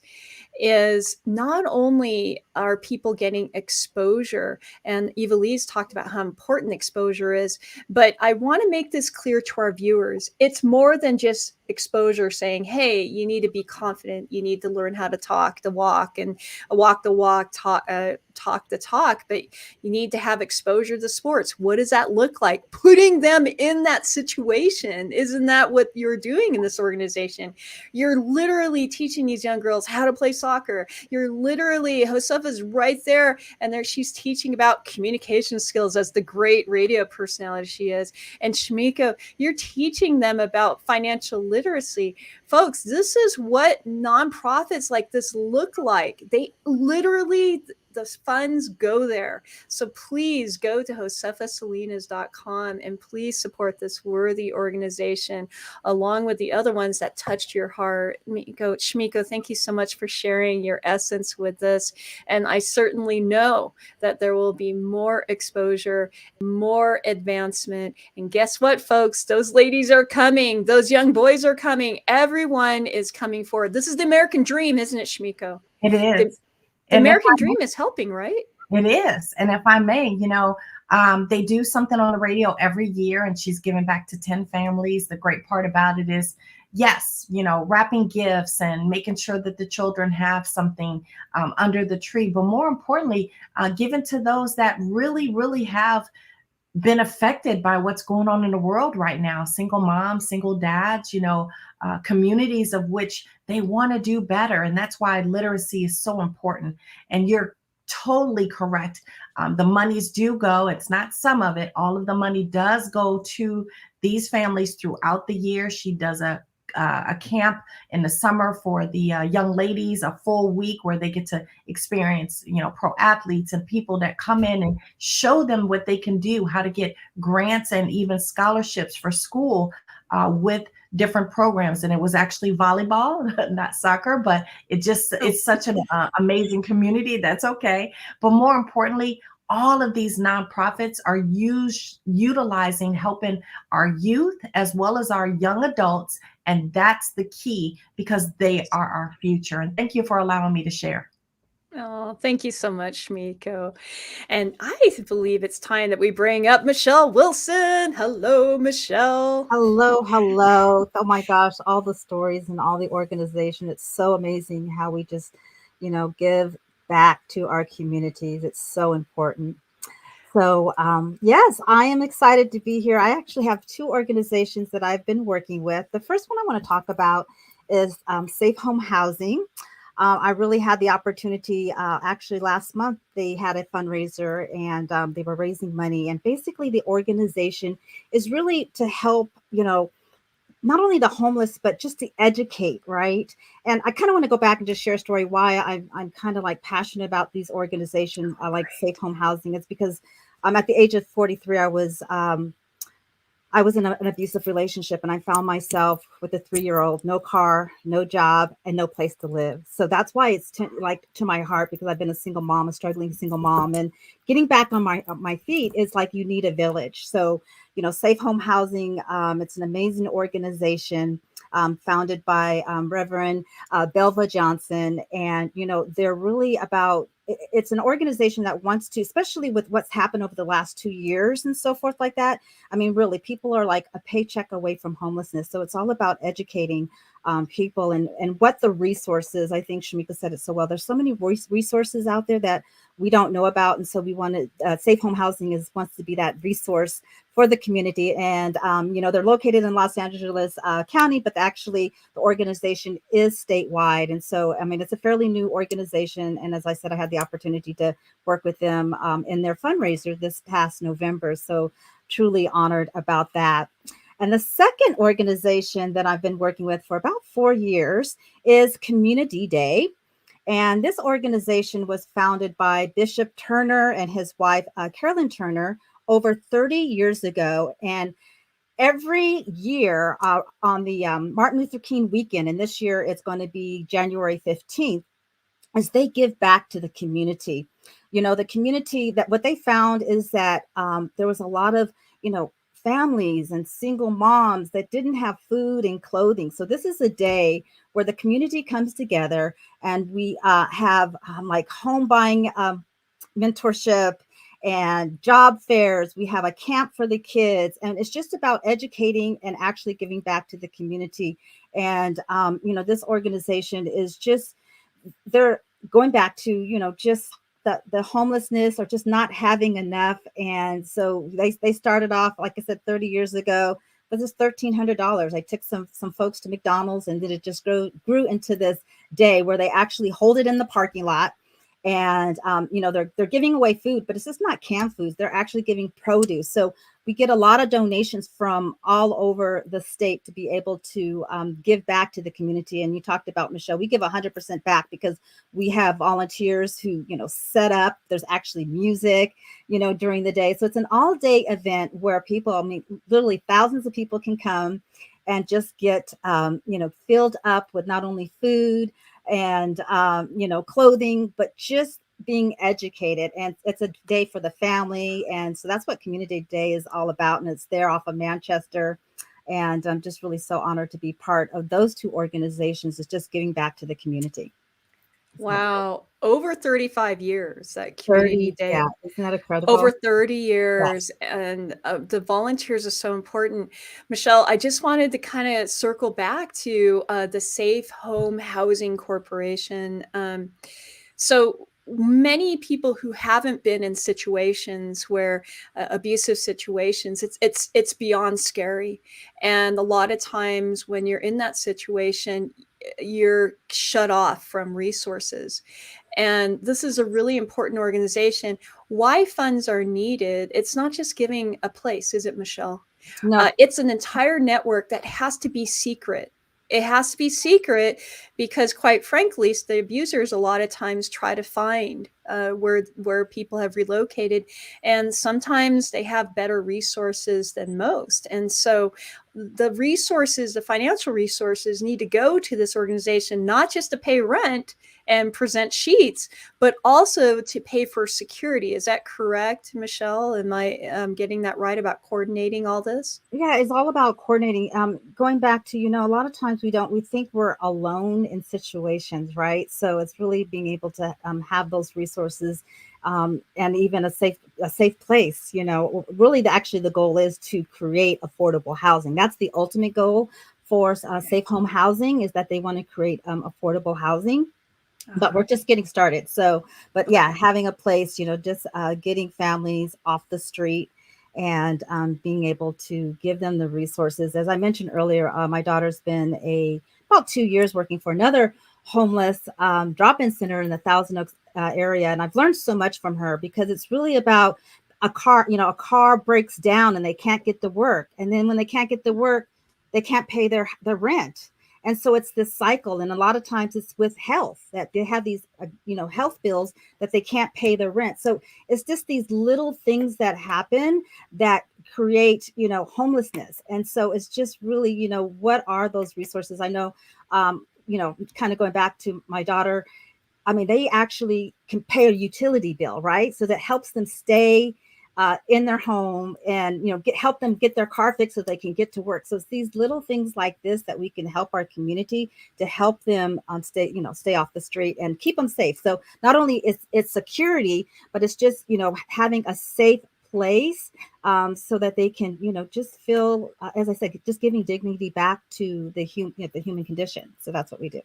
is not only are people getting exposure, and Iveliz talked about how important exposure is, but I want to make this clear to our viewers. It's more than just exposure saying, hey, you need to be confident, you need to learn how to talk the walk, and walk the walk, talk the talk, but you need to have exposure to sports. What does that look like? Putting them in that situation. Isn't that what you're doing in this organization? You're literally teaching these young girls how to play soccer. You're literally, Josefa's right there, and there she's teaching about communication skills as the great radio personality she is. And Shmiko, you're teaching them about financial literacy. Folks, this is what nonprofits like this look like. They literally, those funds go there. So please go to josefasalinas.com and please support this worthy organization along with the other ones that touched your heart. Shmiko, thank you so much for sharing your essence with us. And I certainly know that there will be more exposure, more advancement. And guess what, folks? Those ladies are coming. Those young boys are coming. Everyone is coming forward. This is the American dream, isn't it, Shmiko? It is. The American dream is helping, right? It is. And if I may, they do something on the radio every year, and she's giving back to 10 families. The great part about it is, yes, wrapping gifts and making sure that the children have something under the tree. But more importantly, giving to those that really, really have been affected by what's going on in the world right now. Single moms, single dads, communities of which they want to do better. And that's why literacy is so important. And you're totally correct. The monies do go. It's not some of it. All of the money does go to these families throughout the year. She does a camp in the summer for the young ladies, a full week where they get to experience, pro athletes and people that come in and show them what they can do, how to get grants and even scholarships for school with different programs. And it was actually volleyball, not soccer, but it's such an amazing community. That's okay. But more importantly, all of these nonprofits are utilizing, helping our youth as well as our young adults. And that's the key, because they are our future. And thank you for allowing me to share. Oh, thank you so much, Shmiko. And I believe it's time that we bring up Michele Wilson. Hello, Michele. Hello, hello. Oh my gosh, all the stories and all the organization. It's so amazing how we just, give back to our communities. It's so important. So yes, I am excited to be here. I actually have two organizations that I've been working with. The first one I want to talk about is Safe Home Housing. I really had the opportunity, actually last month, they had a fundraiser and they were raising money. And basically the organization is really to help, not only the homeless, but just to educate, right? And I kind of want to go back and just share a story why I'm kind of like passionate about these organizations like Safe Home Housing. It's because at the age of 43, I was in an abusive relationship, and I found myself with a 3-year-old, no car, no job, and no place to live. So that's why it's to my heart, because I've been a single mom, a struggling single mom, and getting back on my feet is like you need a village. So, Safe Home Housing, it's an amazing organization founded by Reverend Belva Johnson, and they're really about. It's an organization that wants to, especially with what's happened over the last 2 years and so forth like that. I mean, really, people are like a paycheck away from homelessness. So it's all about educating people and what the resources. I think Shmiko said it so well. There's so many resources out there that we don't know about. And so we want to, Safe Home Housing wants to be that resource for the community. And, they're located in Los Angeles County, but actually the organization is statewide. And so, I mean, it's a fairly new organization. And as I said, I had the opportunity to work with them in their fundraiser this past November. So truly honored about that. And the second organization that I've been working with for about 4 years is Community Day. And this organization was founded by Bishop Turner and his wife, Carolyn Turner, over 30 years ago. And every year on the Martin Luther King weekend, and this year it's going to be January 15th, as they give back to the community. The community, that what they found is that there was a lot of, families and single moms that didn't have food and clothing. So this is a day where the community comes together, and we have like home buying mentorship and job fairs. We have a camp for the kids, and it's just about educating and actually giving back to the community. And this organization is just, they're going back to just the homelessness or just not having enough. And so they started off, like I said, 30 years ago with this $1,300. I took some folks to McDonald's, and then it just grew into this day where they actually hold it in the parking lot. And they're giving away food, but it's just not canned foods. They're actually giving produce. So we get a lot of donations from all over the state to be able to give back to the community. And you talked about, Michele, we give 100% back because we have volunteers who, set up. There's actually music, during the day. So it's an all day event where people, literally thousands of people can come and just get, filled up with not only food and, clothing, but just being educated. And it's a day for the family. And so that's what Community Day is all about. And it's there off of Manchester. And I'm just really so honored to be part of those two organizations. It's just giving back to the community. Wow. Over 35 years, that Community 30, Day. yeah, isn't that incredible? Over 30 years. Yes. And the volunteers are so important. Michele, I just wanted to kind of circle back to the Safe Home Housing Corporation. So many people who haven't been in situations where abusive situations, it's beyond scary. And a lot of times when you're in that situation, you're shut off from resources. And this is a really important organization. Why funds are needed, it's not just giving a place, is it, Michele? No. It's an entire network that has to be secret. It has to be secret because, quite frankly, the abusers a lot of times try to find where people have relocated, and sometimes they have better resources than most. And so the resources, the financial resources, need to go to this organization, not just to pay rent and present sheets, but also to pay for security. Is that correct, Michele? Am I getting that right about coordinating all this? Yeah, it's all about coordinating. Going back to, a lot of times we think we're alone in situations, right? So it's really being able to have those resources and even a safe place. Really, actually, the goal is to create affordable housing. That's the ultimate goal for Safe Home Housing, is that they want to create affordable housing. But we're just getting started. So, but yeah, having a place, just getting families off the street and being able to give them the resources. As I mentioned earlier, my daughter's been about 2 years working for another homeless drop-in center in the Thousand Oaks area. And I've learned so much from her, because it's really about a car breaks down and they can't get to work. And then when they can't get to work, they can't pay their rent. And so it's this cycle. And a lot of times it's with health, that they have these, health bills that they can't pay their rent. So it's just these little things that happen that create, homelessness. And so it's just really, what are those resources? I know, kind of going back to my daughter, they actually can pay a utility bill, right? So that helps them stay in their home and, help them get their car fixed so they can get to work. So it's these little things like this that we can help our community to help them stay off the street and keep them safe. So not only it's security, but it's just, having a safe place so that they can, just feel, as I said, just giving dignity back to the human condition. So that's what we do.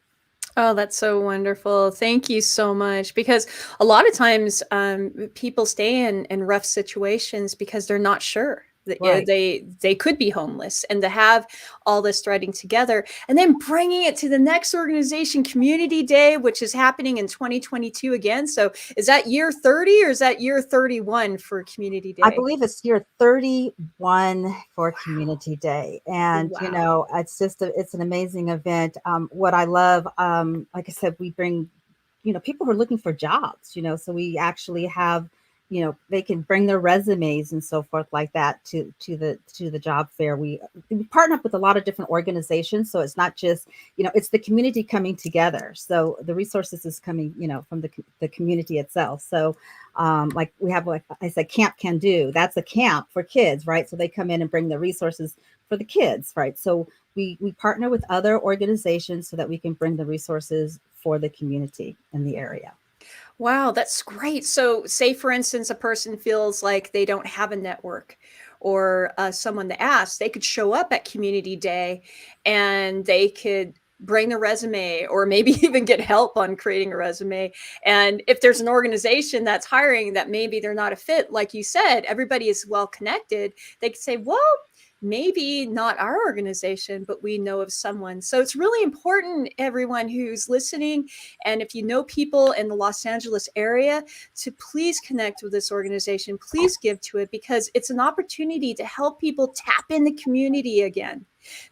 Oh, that's so wonderful. Thank you so much. Because a lot of times people stay in rough situations because they're not sure. Right. They could be homeless, and to have all this threading together and then bringing it to the next organization, Community Day, which is happening in 2022 again. So is that year 30 or is that year 31 for Community Day? I believe it's year 31 for Community Day. And, Wow. it's just, it's an amazing event. What I love, like I said, we bring, people who are looking for jobs, so we actually have, they can bring their resumes and so forth like that to the job fair. We partner up with a lot of different organizations. So it's not just, it's the community coming together. So the resources is coming, from the community itself. So like we have, like I said, Camp Can Do. That's a camp for kids, right? So they come in and bring the resources for the kids, right? So we partner with other organizations so that we can bring the resources for the community in the area. Wow, that's great. So say, for instance, a person feels like they don't have a network or someone to ask, they could show up at Community Day and they could bring their resume or maybe even get help on creating a resume. And if there's an organization that's hiring that maybe they're not a fit, like you said, everybody is well connected. They could say, well, maybe not our organization, but we know of someone. So it's really important, everyone who's listening, and if you know people in the Los Angeles area, to please connect with this organization. Please give to it, because it's an opportunity to help people tap in the community again.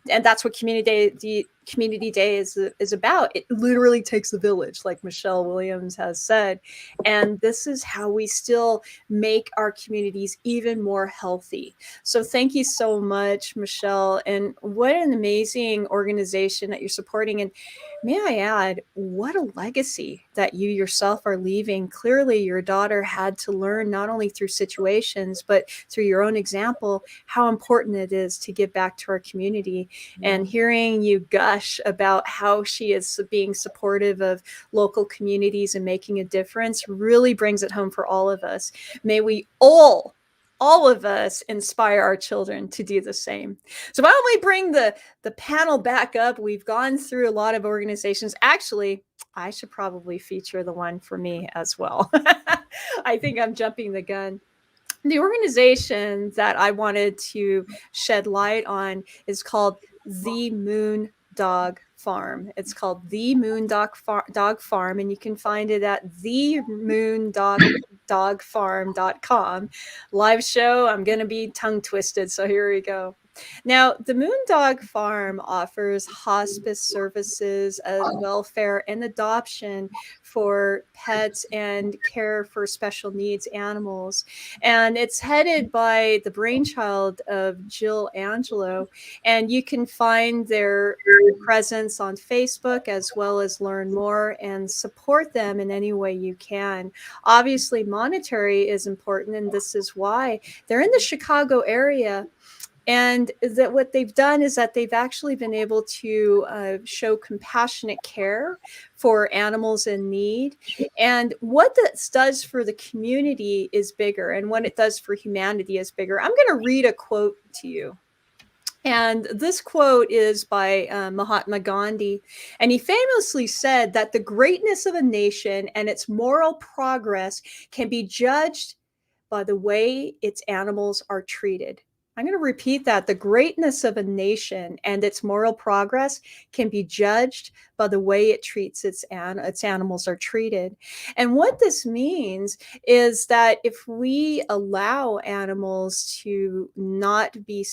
And that's what the community day is about. It literally takes a village, like Michelle Williams has said. And this is how we still make our communities even more healthy. So thank you so much, Michelle. And what an amazing organization that you're supporting. And may I add, what a legacy that you yourself are leaving. Clearly, your daughter had to learn, not only through situations, but through your own example, how important it is to give back to our community. And hearing you gush about how she is being supportive of local communities and making a difference really brings it home for all of us. May we all of us inspire our children to do the same. So why don't we bring the panel back up? We've gone through a lot of organizations. Actually, I should probably feature the one for me as well. I think I'm jumping the gun. The organization that I wanted to shed light on is called The Moon Dog Farm. It's called The Moon Dog Farm, and you can find it at themoondogfarm.com. Live show. I'm going to be tongue twisted, so here we go. Now, the Moondog Farm offers hospice services, welfare, and adoption for pets and care for special needs animals. And it's headed by the brainchild of Jill Angelo. And you can find their presence on Facebook, as well as learn more and support them in any way you can. Obviously, monetary is important, and this is why they're in the Chicago area. And that what they've done is that they've actually been able to show compassionate care for animals in need. And what this does for the community is bigger, and what it does for humanity is bigger. I'm going to read a quote to you. And this quote is by Mahatma Gandhi. And he famously said that the greatness of a nation and its moral progress can be judged by the way its animals are treated. I'm going to repeat that. The greatness of a nation and its moral progress can be judged by the way it treats its animals are treated. And what this means is that if we allow animals to not be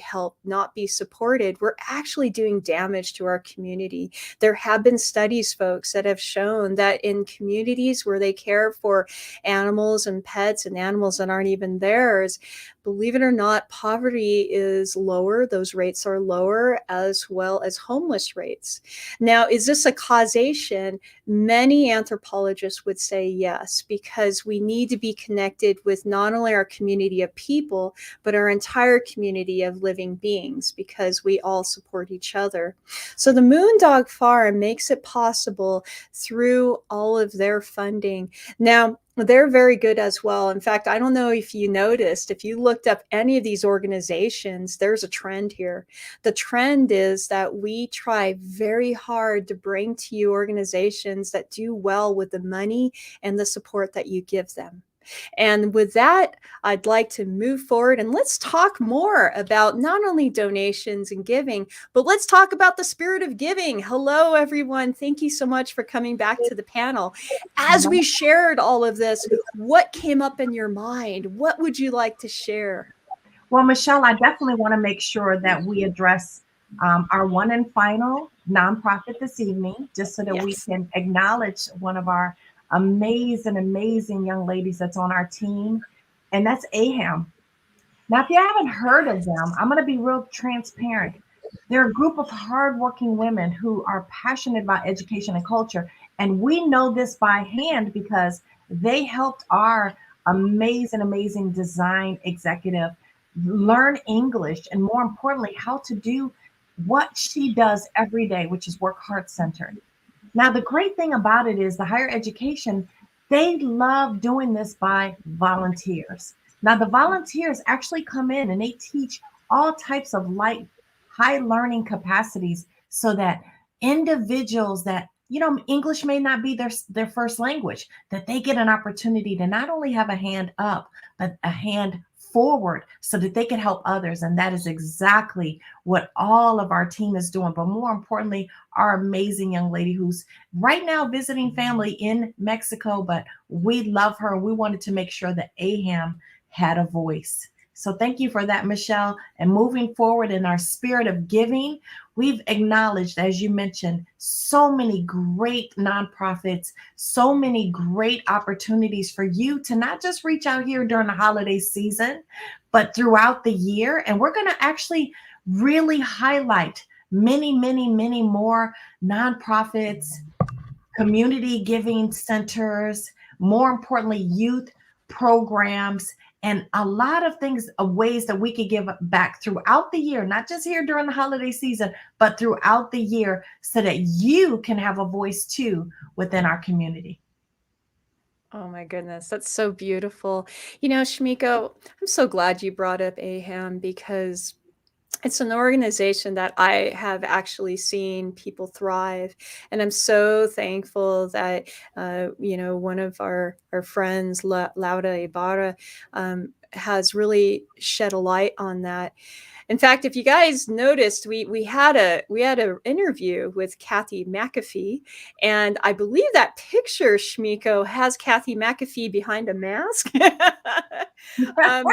helped, not be supported, we're actually doing damage to our community. There have been studies, folks, that have shown that in communities where they care for animals and pets and animals that aren't even theirs, believe it or not, poverty is lower. Those rates are lower, as well as homeless rates. Now, is this a causation? Many anthropologists would say yes, because we need to be connected with not only our community of people, but our entire community of living beings, because we all support each other. So the Moondog Farm makes it possible through all of their funding. Now, they're very good as well. In fact, I don't know if you noticed, if you looked up any of these organizations, there's a trend here. The trend is that we try very hard to bring to you organizations that do well with the money and the support that you give them. And with that, I'd like to move forward and let's talk more about not only donations and giving, but let's talk about the spirit of giving. Hello, everyone. Thank you so much for coming back to the panel. As we shared all of this, what came up in your mind? What would you like to share? Well, Michelle, I definitely want to make sure that we address our one and final nonprofit this evening, just so that we can acknowledge one of our amazing young ladies that's on our team, and that's AHAM. Now, if you haven't heard of them, I'm going to be real transparent. They're a group of hardworking women who are passionate about education and culture, and we know this by hand because they helped our amazing design executive learn English, and more importantly, how to do what she does every day, which is work heart-centered. Now, the great thing about it is the higher education, they love doing this by volunteers. Now, the volunteers actually come in and they teach all types of high learning capacities so that individuals that, English may not be their first language, that they get an opportunity to not only have a hand up, but a hand forward so that they can help others. And that is exactly what all of our team is doing. But more importantly, our amazing young lady who's right now visiting family in Mexico, but we love her. We wanted to make sure that AHAM had a voice. So thank you for that, Michele. And moving forward in our spirit of giving, we've acknowledged, as you mentioned, so many great nonprofits, so many great opportunities for you to not just reach out here during the holiday season, but throughout the year. And we're going to actually really highlight many, many, many more nonprofits, community giving centers, more importantly, youth programs, and a lot of things, ways that we could give back throughout the year, not just here during the holiday season, but throughout the year, so that you can have a voice too within our community. Oh my goodness, that's so beautiful. Shmiko, I'm so glad you brought up AHAM because it's an organization that I have actually seen people thrive. And I'm so thankful that, one of our friends, Laura Ibarra, has really shed a light on that. In fact, if you guys noticed, we had a interview with Kathy McAfee, and I believe that picture, Shmiko, has Kathy McAfee behind a mask. I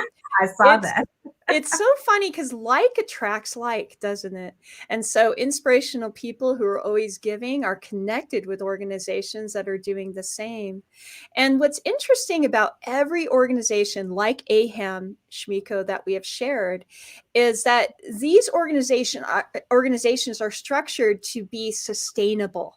saw that. It's so funny because like attracts like, doesn't it? And so inspirational people who are always giving are connected with organizations that are doing the same. And what's interesting about every organization like AHAM, Shmiko, that we have shared is that these organizations are structured to be sustainable,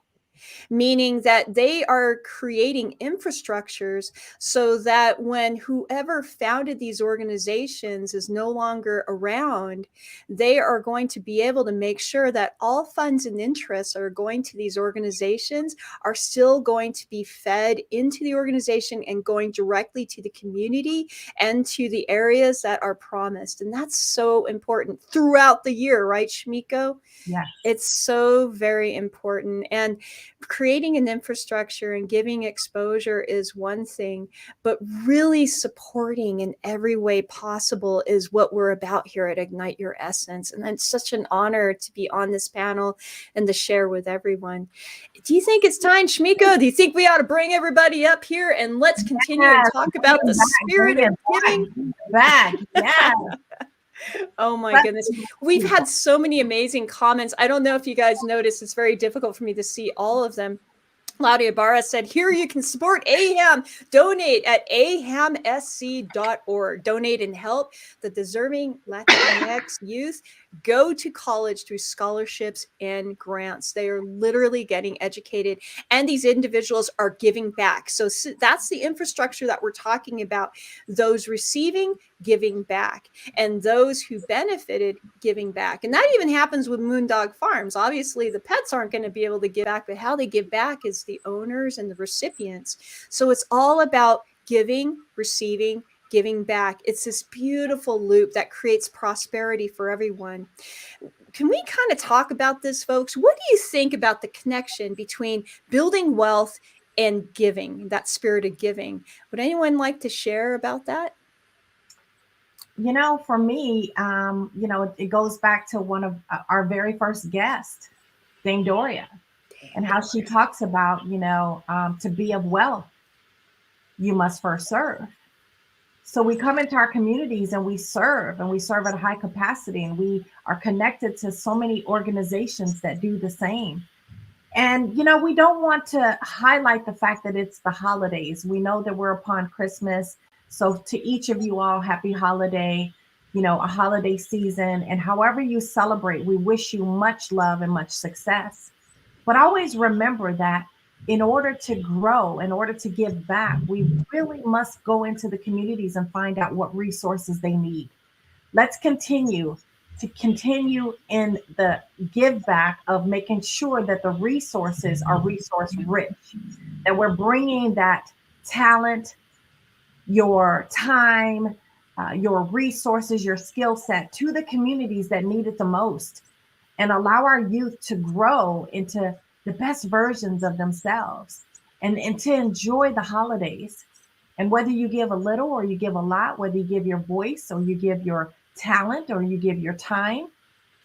meaning that they are creating infrastructures so that when whoever founded these organizations is no longer around, they are going to be able to make sure that all funds and interests are going to these organizations are still going to be fed into the organization and going directly to the community and to the areas that are promised. And that's so important throughout the year, right, Shmiko? Yeah. It's so very important. And creating an infrastructure and giving exposure is one thing, but really supporting in every way possible is what we're about here at Ignite Your Essence. And it's such an honor to be on this panel and to share with everyone. Do you think it's time, Shmiko? Do you think we ought to bring everybody up here and let's continue and talk about the spirit of giving? Back, yeah. Oh my goodness. We've had so many amazing comments. I don't know if you guys noticed, it's very difficult for me to see all of them. Claudia Barra said, here you can support AHAM. Donate at ahamsc.org. Donate and help the deserving Latinx youth go to college through scholarships and grants. They are literally getting educated, and these individuals are giving back. So that's the infrastructure that we're talking about. Those receiving, giving back, and those who benefited, giving back. And that even happens with Moondog Farms. Obviously, the pets aren't going to be able to give back, but how they give back is the owners and the recipients. So it's all about giving, receiving, giving back. It's this beautiful loop that creates prosperity for everyone. Can we kind of talk about this, folks? What do you think about the connection between building wealth and giving, that spirit of giving? Would anyone like to share about that? For me, it goes back to one of our very first guests, Dame Doria, and how she talks about, to be of wealth, you must first serve. So we come into our communities and we serve at a high capacity, and we are connected to so many organizations that do the same. And, we don't want to highlight the fact that it's the holidays. We know that we're upon Christmas. So to each of you all, happy holiday, a holiday season. And however you celebrate, we wish you much love and much success. But always remember that in order to grow, in order to give back, we really must go into the communities and find out what resources they need. Let's continue in the give back of making sure that the resources are resource rich, that we're bringing that talent, your time, your resources, your skill set to the communities that need it the most, and allow our youth to grow into the best versions of themselves and to enjoy the holidays. And whether you give a little or you give a lot, whether you give your voice or you give your talent or you give your time,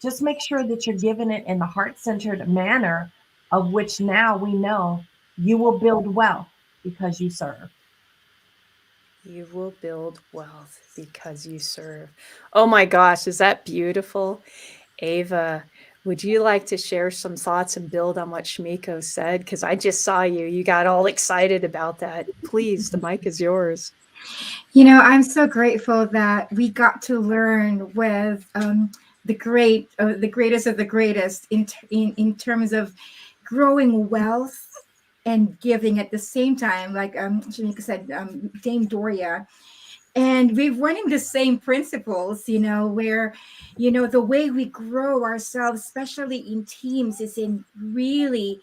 just make sure that you're giving it in the heart-centered manner of which now we know you will build wealth because you serve. You will build wealth because you serve. Oh my gosh, is that beautiful? Ava, would you like to share some thoughts and build on what Shmiko said? Because I just saw you. You got all excited about that. Please, the mic is yours. I'm so grateful that we got to learn with the greatest of the greatest in terms of growing wealth and giving at the same time, like Shmiko said, Dame Doria. And we're running the same principles, where, the way we grow ourselves, especially in teams, is in really,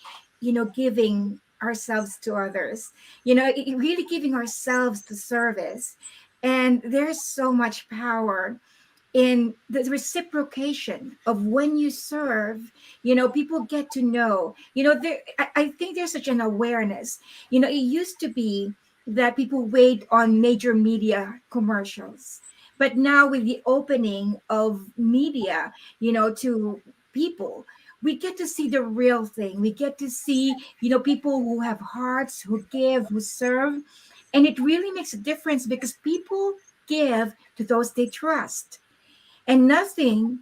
giving ourselves to others, really giving ourselves the service. And there's so much power in the reciprocation of when you serve. People get to know, I think there's such an awareness. It used to be that people wait on major media commercials, but now with the opening of media, to people, we get to see the real thing. We get to see, people who have hearts, who give, who serve. And it really makes a difference because people give to those they trust. And nothing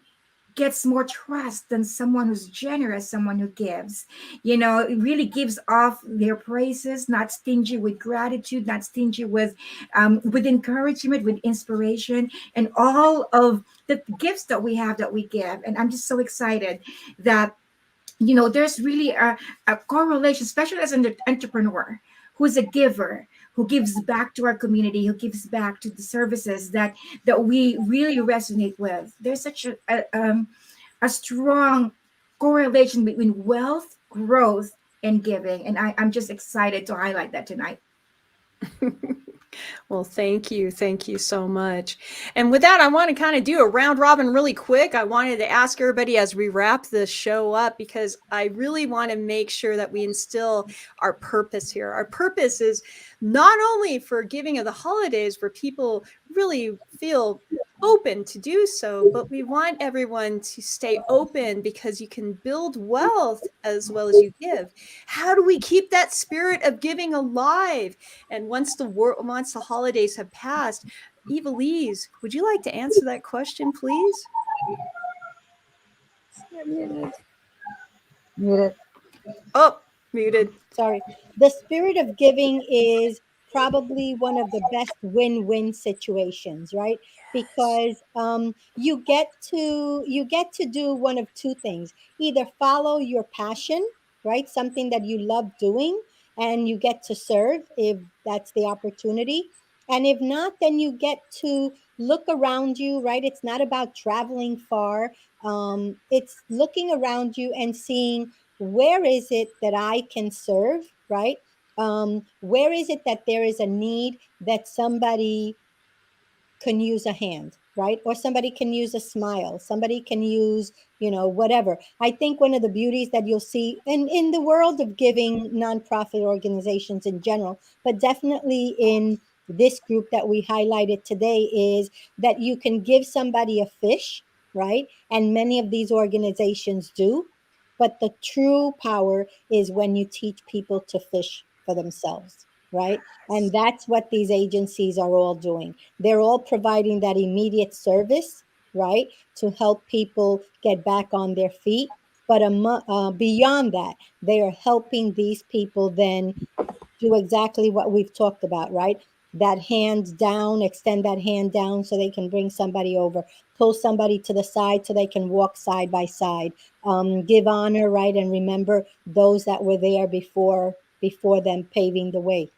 gets more trust than someone who's generous, someone who gives. It really gives off their praises, not stingy with gratitude, not stingy with encouragement, with inspiration, and all of the gifts that we have that we give. And I'm just so excited that there's really a correlation, especially as an entrepreneur who's a giver, who gives back to our community, who gives back to the services that we really resonate with. There's such a strong correlation between wealth, growth, and giving. And I'm just excited to highlight that tonight. Well, thank you. Thank you so much. And with that, I want to kind of do a round robin really quick. I wanted to ask everybody as we wrap the show up, because I really want to make sure that we instill our purpose here. Our purpose is not only for giving of the holidays where people really feel open to do so, but we want everyone to stay open because you can build wealth as well as you give. How do we keep that spirit of giving alive? And once the holidays have passed, Iveliz, would you like to answer that question, please? Muted. Oh, muted. Sorry. The spirit of giving is probably one of the best win-win situations, right? Because you get to do one of two things: either follow your passion, right, something that you love doing, and you get to serve if that's the opportunity. And if not, then you get to look around you, right? It's not about traveling far. It's looking around you and seeing, where is it that I can serve, right? Where is it that there is a need that somebody can use a hand, right? Or somebody can use a smile, somebody can use, whatever. I think one of the beauties that you'll see in the world of giving, nonprofit organizations in general, but definitely in this group that we highlighted today, is that you can give somebody a fish, right? And many of these organizations do. But the true power is when you teach people to fish for themselves, right? And that's what these agencies are all doing. They're all providing that immediate service, right, to help people get back on their feet. But beyond that, they are helping these people then do exactly what we've talked about, right? That hand down, extend that hand down so they can bring somebody over, pull somebody to the side so they can walk side by side, give honor, right? And remember those that were there before them, paving the way.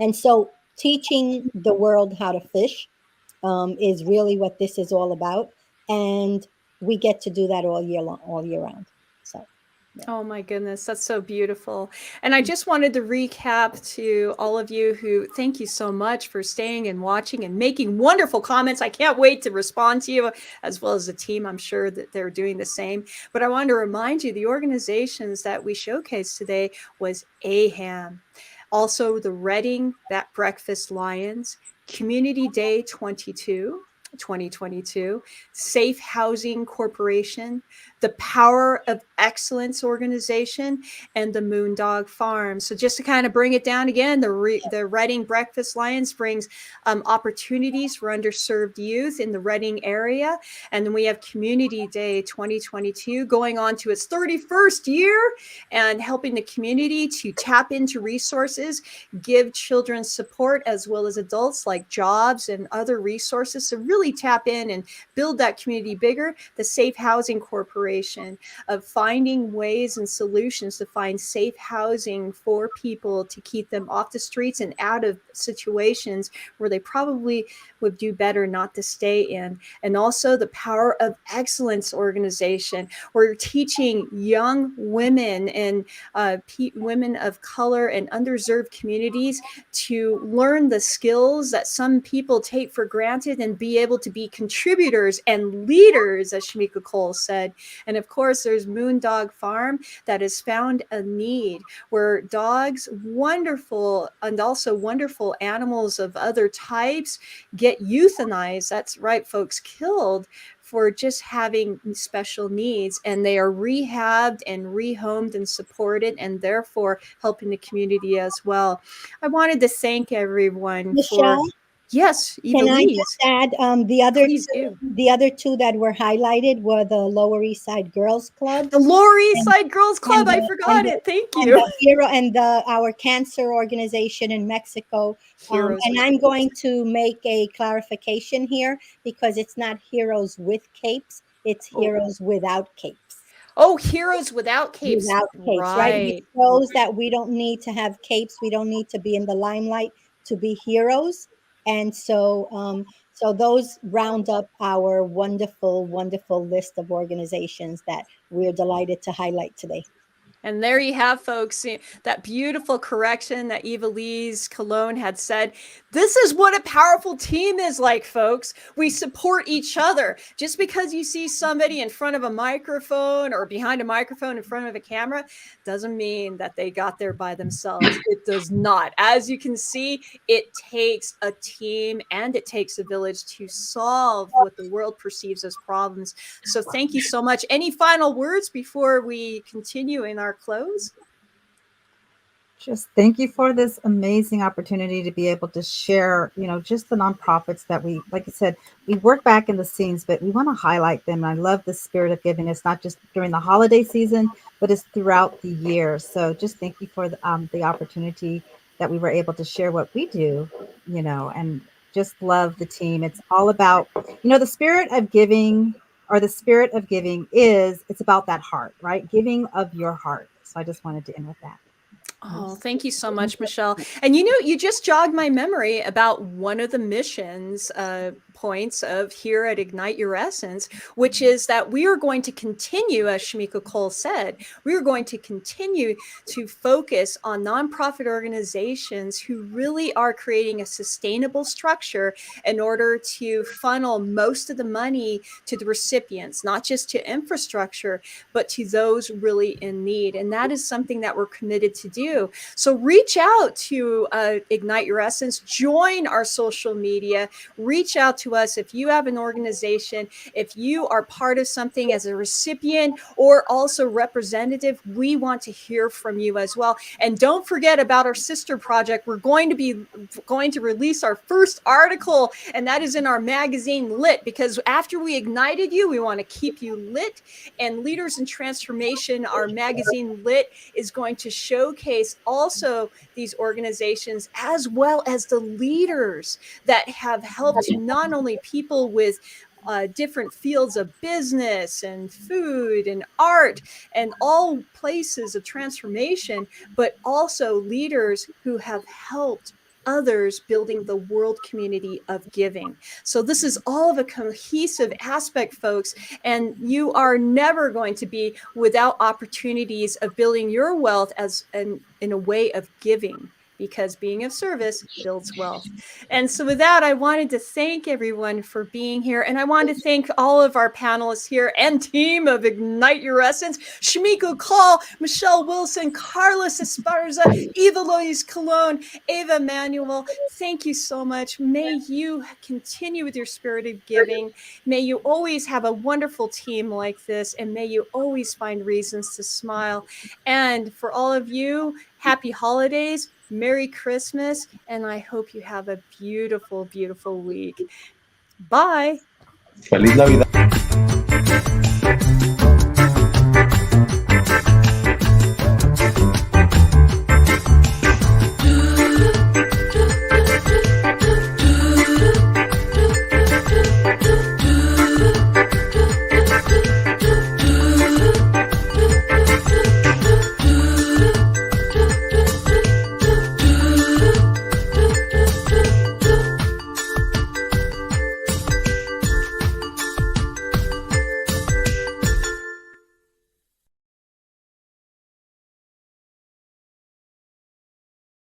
And so teaching the world how to fish is really what this is all about. And we get to do that all year long, all year round. So. Yeah. Oh my goodness, that's so beautiful. And I just wanted to recap to all of you who, thank you so much for staying and watching and making wonderful comments. I can't wait to respond to you, as well as the team. I'm sure that they're doing the same. But I wanted to remind you, the organizations that we showcased today was AHAM, Also the Reading Breakfast Lions, Community Day 2022, Safe Housing Corporation, the Power of Excellence Organization, and the Moondog Farm. So just to kind of bring it down again, the Reading Breakfast Lions brings opportunities for underserved youth in the Reading area. And then we have Community Day 2022 going on to its 31st year and helping the community to tap into resources, give children support as well as adults like jobs and other resources. So really tap in and build that community bigger. The Safe Housing Corporation of finding ways and solutions to find safe housing for people to keep them off the streets and out of situations where they probably would do better not to stay in. And also the Power of Excellence Organization, where you're teaching young women and women of color and underserved communities to learn the skills that some people take for granted and be able to be contributors and leaders, as Shmiko Cole said. And of course, there's Moondog Farm that has found a need where dogs, wonderful, and also wonderful animals of other types get euthanized. That's right, folks, killed for just having special needs, and they are rehabbed and rehomed and supported, and therefore helping the community as well. I wanted to thank everyone Michele? Yes, Can I Iveliz. just add the other two that were highlighted were the Lower East Side Girls Club. The Lower East Side Girls Club. I forgot it. Thank you. Our cancer organization in Mexico. Heroes and I'm going to make a clarification here because it's not heroes with capes. It's heroes without capes. Oh, heroes without capes. Without capes, right? It shows that we don't need to have capes. We don't need to be in the limelight to be heroes. And so, so those round up our wonderful, wonderful list of organizations that we're delighted to highlight today. And there you have, folks, that beautiful correction that Iveliz Cologne had said. This is what a powerful team is like, folks. We support each other. Just because you see somebody in front of a microphone or behind a microphone in front of a camera doesn't mean that they got there by themselves. It does not. As you can see, it takes a team and it takes a village to solve what the world perceives as problems. So thank you so much. Any final words before we continue in our close? Just thank you for this amazing opportunity to be able to share, just the nonprofits that we, like I said, we work back in the scenes, but we want to highlight them. And I love the spirit of giving. It's not just during the holiday season, but it's throughout the year. So just thank you for the opportunity that we were able to share what we do, and just love the team. It's all about, the spirit of giving, or the spirit of giving it's about that heart, right? Giving of your heart. So I just wanted to end with that. Oh, thank you so much, Michele. And you just jogged my memory about one of the missions points of here at Ignite Your Essence, which is that we are going to continue, as Shmiko Cole said, we are going to continue to focus on nonprofit organizations who really are creating a sustainable structure in order to funnel most of the money to the recipients, not just to infrastructure, but to those really in need. And that is something that we're committed to do. So reach out to Ignite Your Essence, join our social media, reach out to us if you have an organization, if you are part of something as a recipient or also representative. We want to hear from you as well. And don't forget about our sister project. We're going to release our first article, and that is in our magazine Lit, because after we ignited you, we want to keep you lit. And Leaders in Transformation, our magazine Lit, is going to showcase also these organizations as well as the leaders that have helped not only people with different fields of business and food and art and all places of transformation, but also leaders who have helped others building the world community of giving. So this is all of a cohesive aspect, folks, and you are never going to be without opportunities of building your wealth in a way of giving. because being of service builds wealth. And so with that, I wanted to thank everyone for being here. And I want to thank all of our panelists here and team of Ignite Your Essence, Shmiko Call, Michele Wilson, Carlos Esparza, Iveliz Cologne, Ava Manuel. Thank you so much. May you continue with your spirit of giving. May you always have a wonderful team like this, and may you always find reasons to smile. And for all of you, happy holidays, Merry Christmas, and I hope you have a beautiful, beautiful week. Bye. Feliz Navidad.